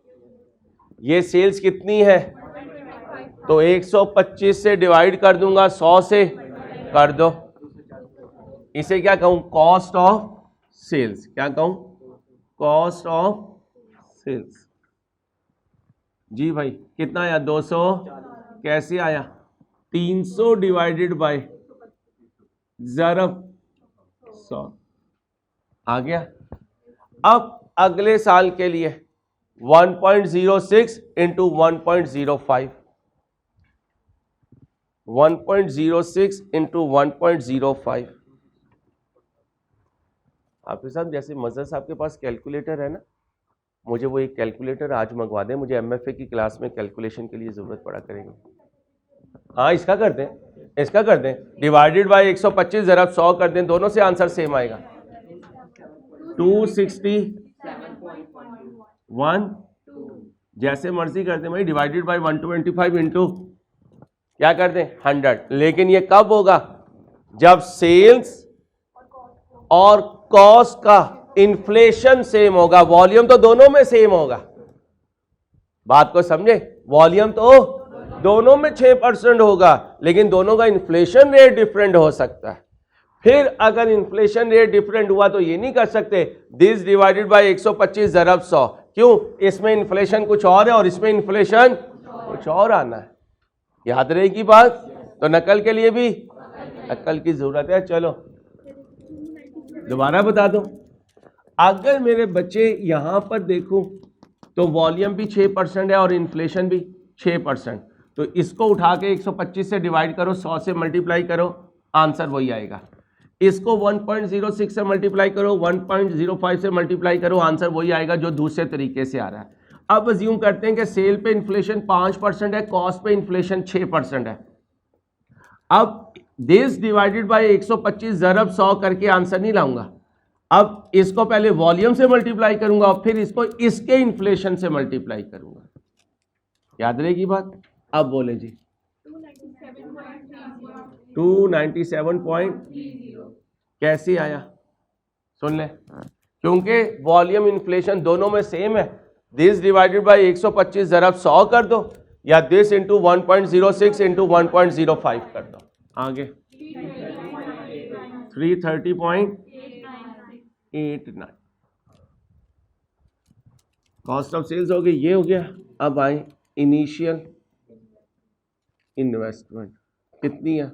ये सेल्स कितनी है, तो 125 से डिवाइड कर दूंगा, 100 से कर दो। इसे क्या कहूं, कॉस्ट ऑफ सेल्स। क्या कहूं, कॉस्ट ऑफ सेल्स। जी भाई कितना आया, 200। कैसे आया, 300 डिवाइडेड बाय ज़रब 100 आ गया। अब अगले साल के लिए 1.06 इंटू 1.05, 1.06 इंटू 1.05। आपके साथ जैसे मजहर साहब के पास कैलकुलेटर है ना, मुझे वो एक कैलकुलेटर आज मंगवा दें, मुझे एमएफए की क्लास में कैलकुलेशन के लिए जरूरत पड़ा करेगी। हाँ इसका कर दें, इसका कर दें, डिवाइडेड बाय 125 ज़रब 100 कर दें, दोनों से आंसर सेम आएगा। 261 जैसे मर्जी कर दें भाई, डिवाइडेड बाय 125 इंटू क्या कर दें 100। लेकिन ये कब होगा, जब सेल्स और कॉस्ट का इन्फ्लेशन सेम होगा। वॉल्यूम तो दोनों में सेम होगा, बात को समझे, वॉल्यूम तो दोनों में 6% होगा, लेकिन दोनों का इन्फ्लेशन रेट डिफरेंट हो सकता है। फिर अगर इन्फ्लेशन रेट डिफरेंट हुआ तो ये नहीं कर सकते दिस डिवाइडेड बाय 125 ज़रब 100, क्यों, इसमें इन्फ्लेशन कुछ और है और इसमें इन्फ्लेशन कुछ और आना है। याद रहेगी बात, तो नकल के लिए भी अक्ल की जरूरत है। चलो दोबारा बता दो, अगर मेरे बच्चे यहां पर देखो तो वॉल्यूम भी 6% है और इन्फ्लेशन भी 6%, तो इसको उठा के 125 से डिवाइड करो, 100 से मल्टीप्लाई करो, आंसर वही आएगा। इसको 1.06 से मल्टीप्लाई करो, 1.05 से मल्टीप्लाई करो, आंसर वही आएगा जो दूसरे तरीके से आ रहा है। अब अज्यूम करते हैं कि सेल पे इन्फ्लेशन 5% है, कॉस्ट पे इन्फ्लेशन 6% है। अब दिस डिवाइडेड बाय 125 ज़रब 100 करके आंसर नहीं लाऊंगा, अब इसको पहले वॉल्यूम से मल्टीप्लाई करूंगा और फिर इसको इसके इन्फ्लेशन से मल्टीप्लाई करूंगा। याद रहेगी बात। अब बोले जी 297.30 कैसे आया, सुन ले, क्योंकि वॉल्यूम इन्फ्लेशन दोनों में सेम है। दिस डिवाइडेड बाय 125 ज़रब 100 कर दो, या दिस इंटू 1.06 इंटू 1.05 कर दो। आगे 330.89 कॉस्ट ऑफ सेल्स हो गई, ये हो गया। अब आए इनिशियल इन्वेस्टमेंट, कितनी है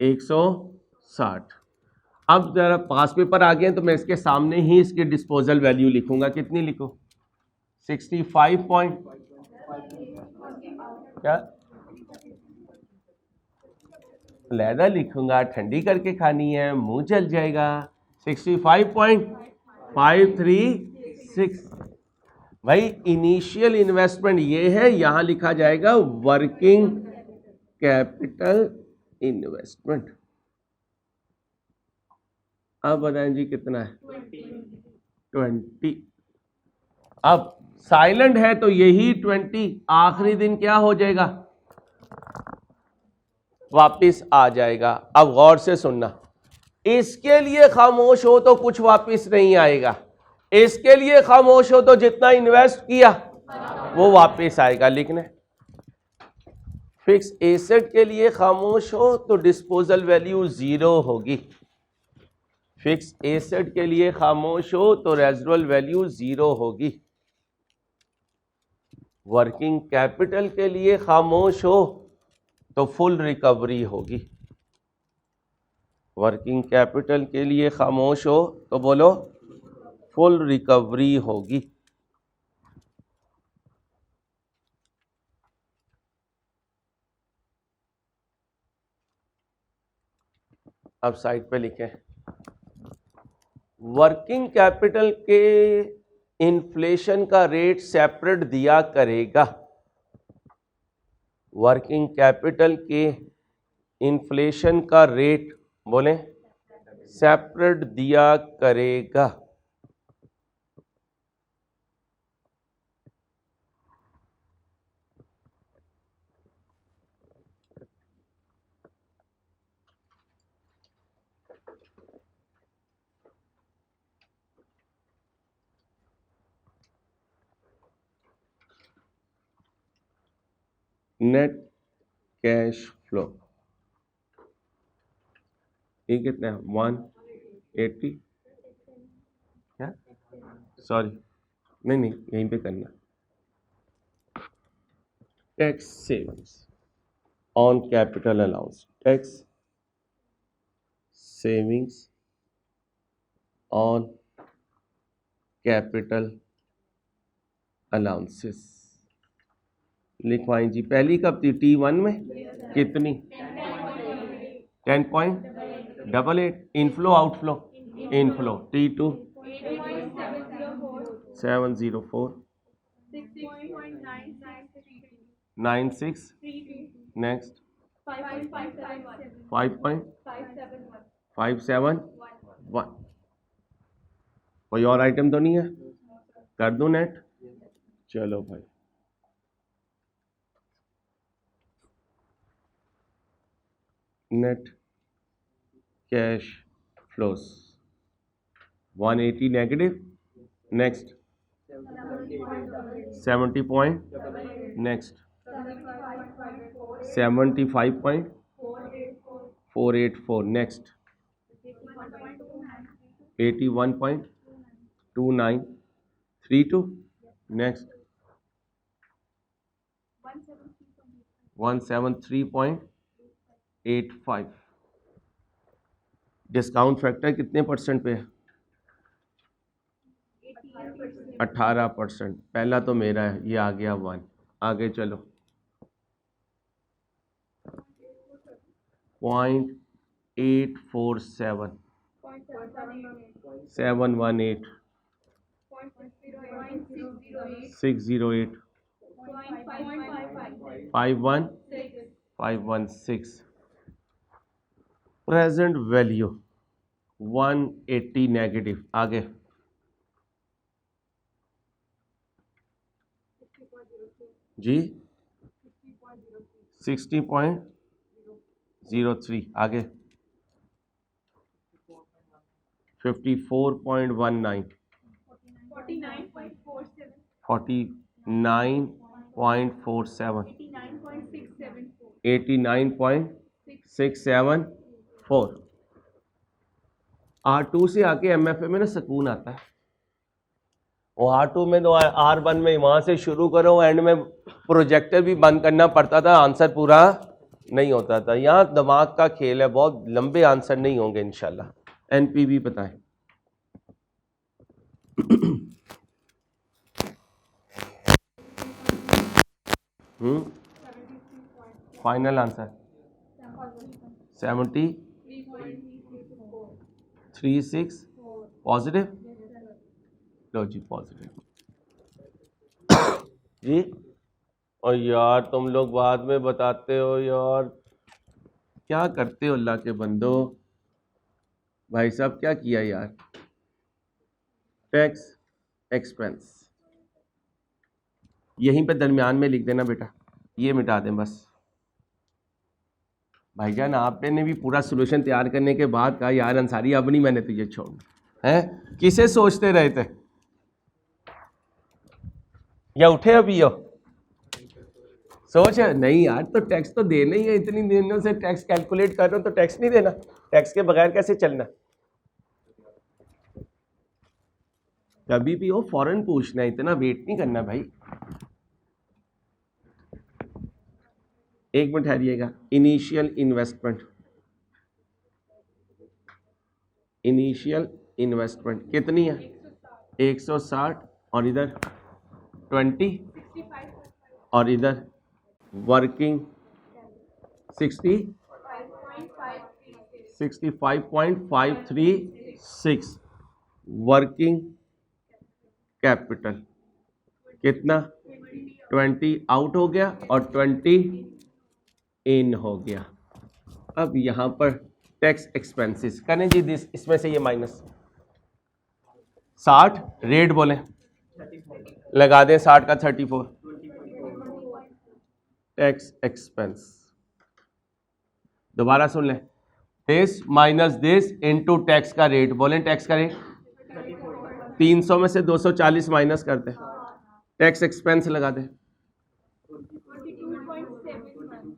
160। अब जरा पास पेपर आ गए तो मैं इसके सामने ही इसकी डिस्पोजल वैल्यू लिखूंगा। कितनी लिखो, 65 पॉइंट क्या लहदा लिखूंगा, ठंडी करके खानी है, मुंह जल जाएगा। 65.536 भाई इनिशियल इन्वेस्टमेंट ये है, यहां लिखा जाएगा वर्किंग कैपिटल इन्वेस्टमेंट। अब बताएं जी कितना है 20। अब साइलेंट है तो यही 20 आखिरी दिन क्या हो जाएगा वापस आ जाएगा। अब गौर से सुनना, इसके लिए खामोश हो तो कुछ वापस नहीं आएगा, इसके लिए खामोश हो तो जितना इन्वेस्ट किया वो वापस आएगा। लिखने फिक्स एसेट के लिए खामोश हो तो डिस्पोजल वैल्यू 0 होगी, फिक्स एसेट के लिए खामोश हो तो रेजिडुअल वैल्यू 0 होगी। वर्किंग कैपिटल के लिए खामोश हो तो फुल रिकवरी होगी, वर्किंग कैपिटल के लिए खामोश हो तो बोलो फुल रिकवरी होगी। अब साइड पे लिखें, वर्किंग कैपिटल के इन्फ्लेशन का रेट सेपरेट दिया करेगा, वर्किंग कैपिटल के इन्फ्लेशन का रेट बोले सेपरेट दिया करेगा। नेट कैश फ्लो ये कितना है 180, क्या सॉरी नहीं यहीं पे करना, tax savings on capital allowance, tax savings on capital allowances लिखवाएं जी। पहली कब थी T1 में कितनी 10.88, inflow outflow inflow T2 704 96 next 5.571 कोई और आइटम तो नहीं है, कर दूं नेट, चलो भाई net cash flows 180 negative, next 70 point, next 75.484, next 81.2932, next 173.85। Discount factor कितने परसेंट पे है 18%, पहला तो मेरा है, ये आ गया 1, आगे चलो 0.847 718 608 51516, प्रेजेंट वैल्यू 180 नेगेटिव, आगे 60.03, आगे 54.19 49.47 89.674। R2 से आके MFA में ना सुकून आता है, वो R2 में तो R1 में वहां से शुरू करो, एंड में प्रोजेक्टर भी बंद करना पड़ता था, आंसर पूरा नहीं होता था। यहाँ दिमाग का खेल है, बहुत लंबे आंसर नहीं होंगे इंशाल्लाह। NPV बताएं फाइनल आंसर 70.36 पॉजिटिव, लो जी पॉजिटिव जी। और यार तुम लोग बाद में बताते हो यार, क्या करते हो अल्लाह के बंदो। भाई साहब क्या किया यार, टैक्स एक्सपेंस यहीं पे दरमियान में लिख देना बेटा, ये मिटा दें बस। भाईजान आपने भी पूरा सोल्यूशन तैयार करने के बाद कहा यार अंसारी अब नहीं मैंने तुझे छोड़ना है, किसे सोचते रहे थे? या उठे अभी हो सोच नहीं यार, तो टैक्स तो देना ही है, इतनी दिनों से टैक्स कैलकुलेट कर रहे हो तो टैक्स नहीं देना, टैक्स के बगैर कैसे चलना? कभी भी हो फौरन पूछना है, इतना वेट नहीं करना भाई। एक मिनट ठहरिएगा। इनिशियल इन्वेस्टमेंट, इनिशियल इन्वेस्टमेंट कितनी है? 160 और इधर 20 और इधर वर्किंग 65.536 वर्किंग कैपिटल कितना? 20 आउट हो गया और 20 इन हो गया। अब यहां पर टैक्स एक्सपेंसेस करें जी, इसमें से ये माइनस 60 रेट बोले लगा दें 60 का 34 टैक्स एक्सपेंस। दोबारा सुन लें, this minus this into tax का रेट बोलें, टैक्स का रेट 300 में से 240 माइनस करते हैं, टैक्स एक्सपेंस लगा दें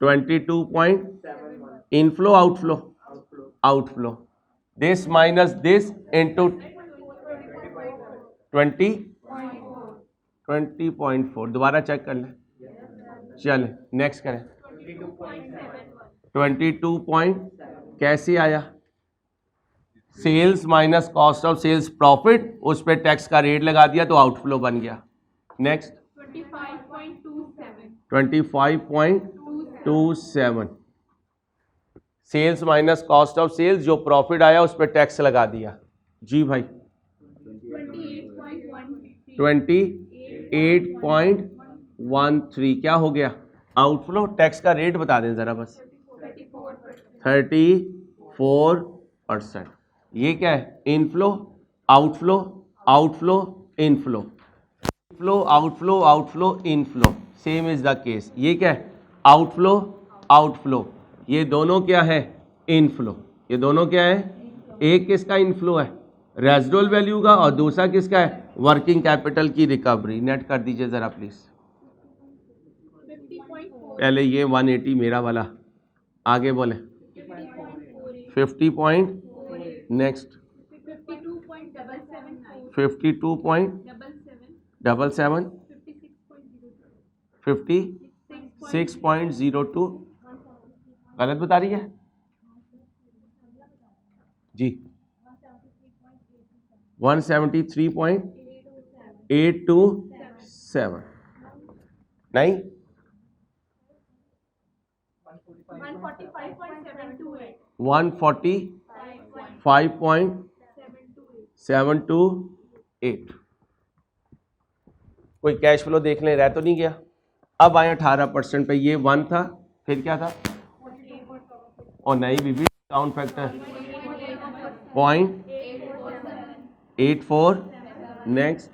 22 inflow outflow outflow, this minus this into 20.4। दोबारा चेक कर लें, चले नेक्स्ट करें। 22 कैसे आया? Sales minus cost of sales profit, उस पर टैक्स का रेट लगा दिया तो आउटफ्लो बन गया। Next 25.27 sales minus cost of sales, जो प्रॉफिट आया उस पर टैक्स लगा दिया। जी भाई 28.13 क्या हो गया? आउटफ्लो। टैक्स का रेट बता दें जरा बस, 34%। ये क्या है? Inflow outflow outflow inflow, flow outflow outflow inflow, same is the case. ये क्या है? आउटफ्लो आउटफ्लो, ये दोनों क्या है? इनफ्लो। ये दोनों क्या है? एक किसका इनफ्लो है? रेजिडुअल वैल्यू का, और दूसरा किसका है? वर्किंग कैपिटल की रिकवरी। नेट कर दीजिए जरा प्लीज। पहले ये 180 मेरा वाला, आगे बोले 50 पॉइंट, नेक्स्ट 52.77, 56.02 गलत बता रही है जी। 173.827 नहीं, 145.728। कोई कैश फ्लो देख लें, रह तो नहीं गया। अब आए 18% पे, ये 1 था, फिर क्या था? और नहीं बीबी, डिस्काउंट फैक्टर 0.84, नेक्स्ट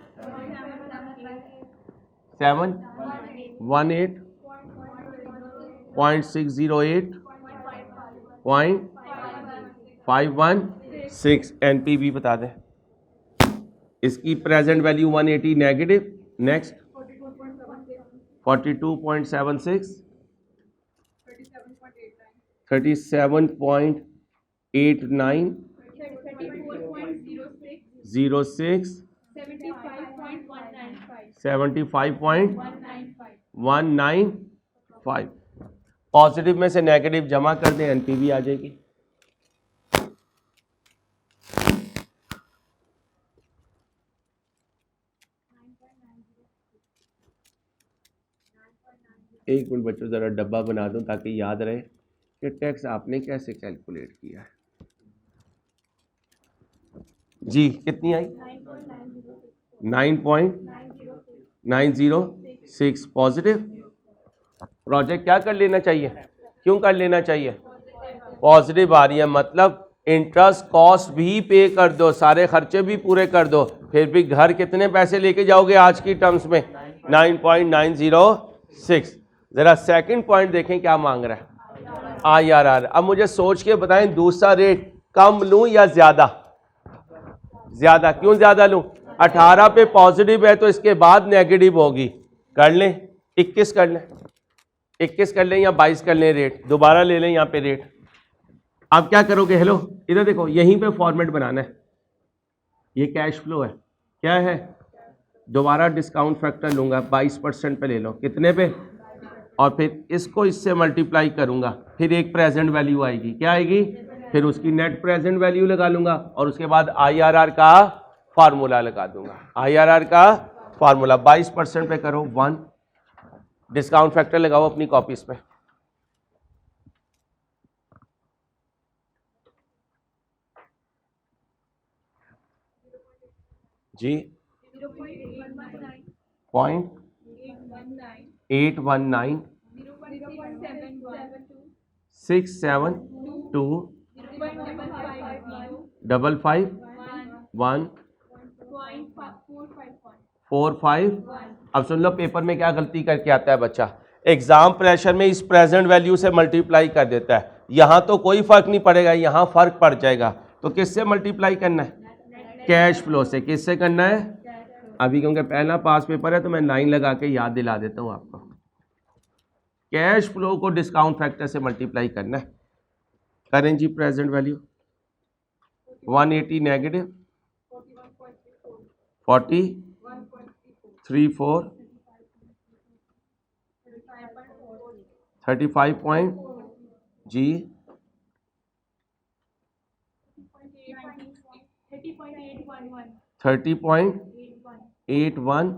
718, 0.608, 0.516। एनपीवी बता दें, इसकी present value 180 negative, next 42.76, 37.89, 06, 75.195। Positive में से नेगेटिव जमा कर दें, एनपीवी आ जाएगी। एक मिनट बच्चों, ज़रा डब्बा बना दूं ताकि याद रहे कि टैक्स आपने कैसे कैलकुलेट किया है। जी कितनी आई? 9.906 पॉजिटिव। प्रोजेक्ट क्या कर लेना चाहिए? क्यों कर लेना चाहिए? पॉजिटिव आ रही है, मतलब इंटरेस्ट कॉस्ट भी पे कर दो, सारे खर्चे भी पूरे कर दो, फिर भी घर कितने पैसे लेके जाओगे आज की टर्म्स में? 9.906। जरा सेकंड पॉइंट देखें क्या मांग रहा है। IRR। अब मुझे सोच के बताएं दूसरा रेट कम लूं या ज्यादा? ज्यादा। क्यों ज्यादा लूं? 18 पे पॉजिटिव है तो इसके बाद नेगेटिव होगी। कर लें 21 कर लें, 21 कर लें या 22 कर लें रेट, दोबारा ले लें यहाँ पे रेट। आप क्या करोगे? हेलो इधर देखो, यहीं पे फॉर्मेट बनाना है। ये कैश फ्लो है, क्या है? दोबारा डिस्काउंट फैक्टर लूंगा 22% पे ले लो, कितने पे? और फिर इसको इससे मल्टीप्लाई करूंगा, फिर एक प्रेजेंट वैल्यू आएगी। क्या आएगी? फिर उसकी नेट प्रेजेंट वैल्यू लगा लूंगा और उसके बाद IRR का फार्मूला लगा दूंगा। IRR का फार्मूला 22% पे करो 1, डिस्काउंट फैक्टर लगाओ अपनी कॉपीज पे। जी 0.819 672 551 45। अब सुन लो पेपर में क्या गलती करके आता है बच्चा, एग्जाम प्रेशर में इस प्रेजेंट वैल्यू से मल्टीप्लाई कर देता है। यहां तो कोई फर्क नहीं पड़ेगा, यहां फर्क पड़ जाएगा। तो किससे मल्टीप्लाई करना है? कैश फ्लो से। किससे करना है? अभी क्योंकि पहला पास पेपर है तो मैं लाइन लगा के याद दिला देता हूं आपको। कैश फ्लो को डिस्काउंट फैक्टर से मल्टीप्लाई करना है। करें जी प्रेजेंट वैल्यू 180 नेगेटिव 4034 35 पॉइंट जी 30.81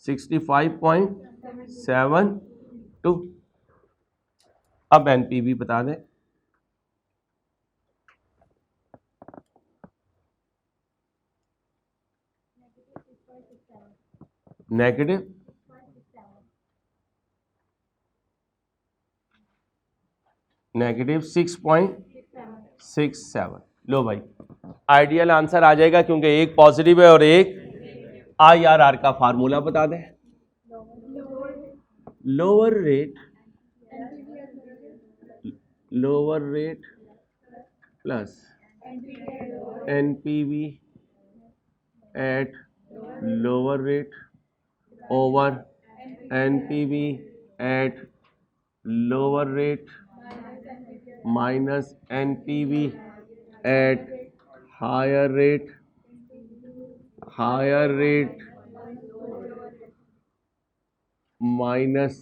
65.72। अब NPV बता दें। नेगेटिव 6.67। लो भाई आइडियल आंसर आ जाएगा क्योंकि एक पॉजिटिव है और एक IRR का फार्मूला बता दें। Lower rate plus NPV at lower rate over NPV at lower rate minus NPV at higher rate minus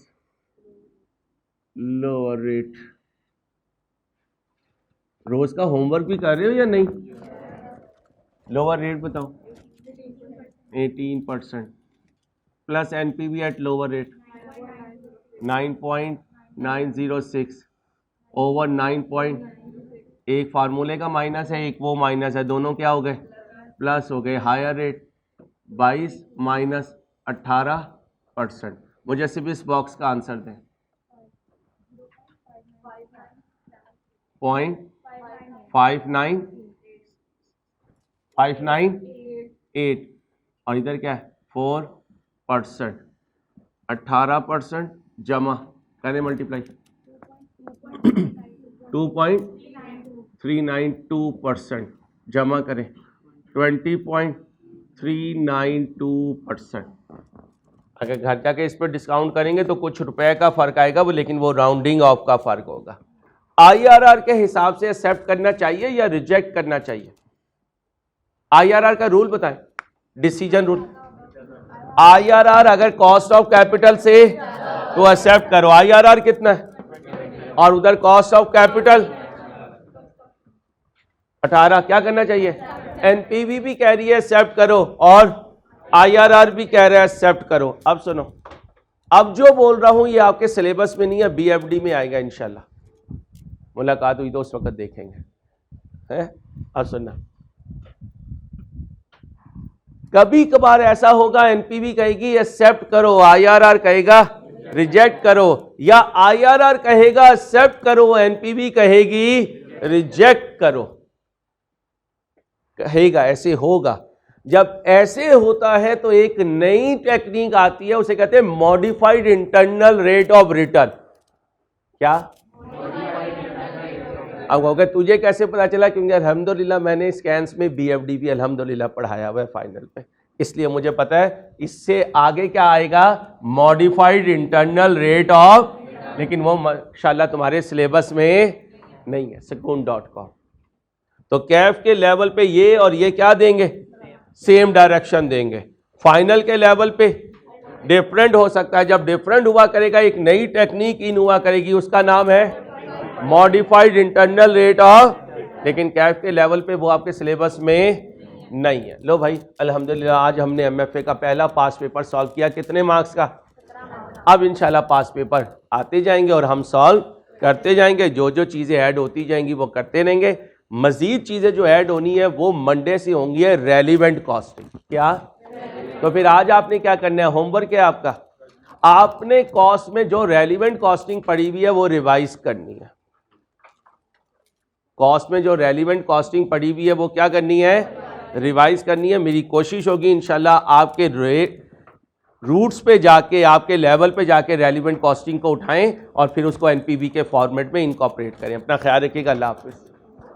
lower rate. रोज का होमवर्क भी कर रहे हो या नहीं? लोअर रेट बताओ 18% plus NPV at lower rate 9.906 over 9. एक फार्मूले का माइनस है, एक वो माइनस है, दोनों क्या हो गए? प्लस हो गए। Higher rate 22 minus 18%। मुझे सिर्फ इस बॉक्स का आंसर दें। 598 और इधर क्या है? 4%। 18% जमा करें मल्टीप्लाई 2.392% जमा करें 20.392%। अगर घर जाके इस पर डिस्काउंट करेंगे तो कुछ रुपए का फर्क आएगा वो, लेकिन वो राउंडिंग ऑफ का फर्क होगा। IRR के हिसाब से एक्सेप्ट करना चाहिए या रिजेक्ट करना चाहिए? IRR का रूल बताएं, डिसीजन रूल। IRR अगर कॉस्ट ऑफ कैपिटल से तो एक्सेप्ट करो। IRR कितना है? और उधर कॉस्ट ऑफ कैपिटल 18, क्या करना चाहिए? NPV भी कह रही है एक्सेप्ट करो और IRR भी कह रहा है एक्सेप्ट करो। अब सुनो, अब जो बोल रहा हूं ये आपके सिलेबस में नहीं है, BFD में आएगा इंशाल्लाह। मुलाकात हुई तो उस वक्त देखेंगे, है? अब सुनना, कभी कभार ऐसा होगा NPV कहेगी एक्सेप्ट करो, IRR कहेगा रिजेक्ट करो, या IRR कहेगा एक्सेप्ट करो, NPV कहेगी रिजेक्ट करो, कहेगा। ऐसे होगा। जब ऐसे होता है तो एक नई टेक्निक आती है, उसे कहते हैं modified internal rate of return. क्या? अब कहोगे तुझे कैसे पता चला? क्योंकि अल्हम्दुलिल्लाह मैंने स्कैंस में BFD भी अल्हम्दुलिल्लाह पढ़ाया हुआ है फाइनल में, इसलिए मुझे पता है इससे आगे क्या आएगा, मॉडिफाइड इंटरनल रेट ऑफ, लेकिन वो माशाल्लाह तुम्हारे सिलेबस में नहीं है, sukoon.com। तो कैफ के लेवल पे ये और ये क्या देंगे, सेम डायरेक्शन देंगे। फाइनल के लेवल पे डिफरेंट हो सकता है, जब डिफरेंट हुआ करेगा एक नई टेक्निक इन हुआ करेगी, उसका नाम है मॉडिफाइड इंटरनल रेट ऑफ, लेकिन कैफ के लेवल पे वो आपके सिलेबस में नहीं है। लो भाई अल्हम्दुलिल्लाह आज हमने MFA का पहला पास पेपर सॉल्व किया, कितने मार्क्स का? अब इंशाल्लाह पास पेपर आते जाएंगे और हम सॉल्व करते जाएंगे, जो जो चीज़ें ऐड होती जाएंगी वो करते रहेंगे। मजीद चीज़ें जो ऐड होनी है वो मंडे से होंगी है रेलिवेंट कॉस्टिंग। क्या? तो फिर आज आपने क्या करना है, होमवर्क है आपका, आपने कॉस्ट में जो रेलिवेंट कॉस्टिंग पड़ी हुई है वो रिवाइज करनी है। कॉस्ट में जो रेलिवेंट कॉस्टिंग पड़ी हुई है वो क्या करनी है, रिवाइज करनी है। मेरी कोशिश होगी इंशाल्लाह आपके रूट्स पे जाके, आपके लेवल पे जाके रेलिवेंट कॉस्टिंग को उठाएं और फिर उसको NPV के फॉर्मेट में इनकॉर्पोरेट करें। अपना ख्याल रखिएगा, अल्लाह हाफिज़।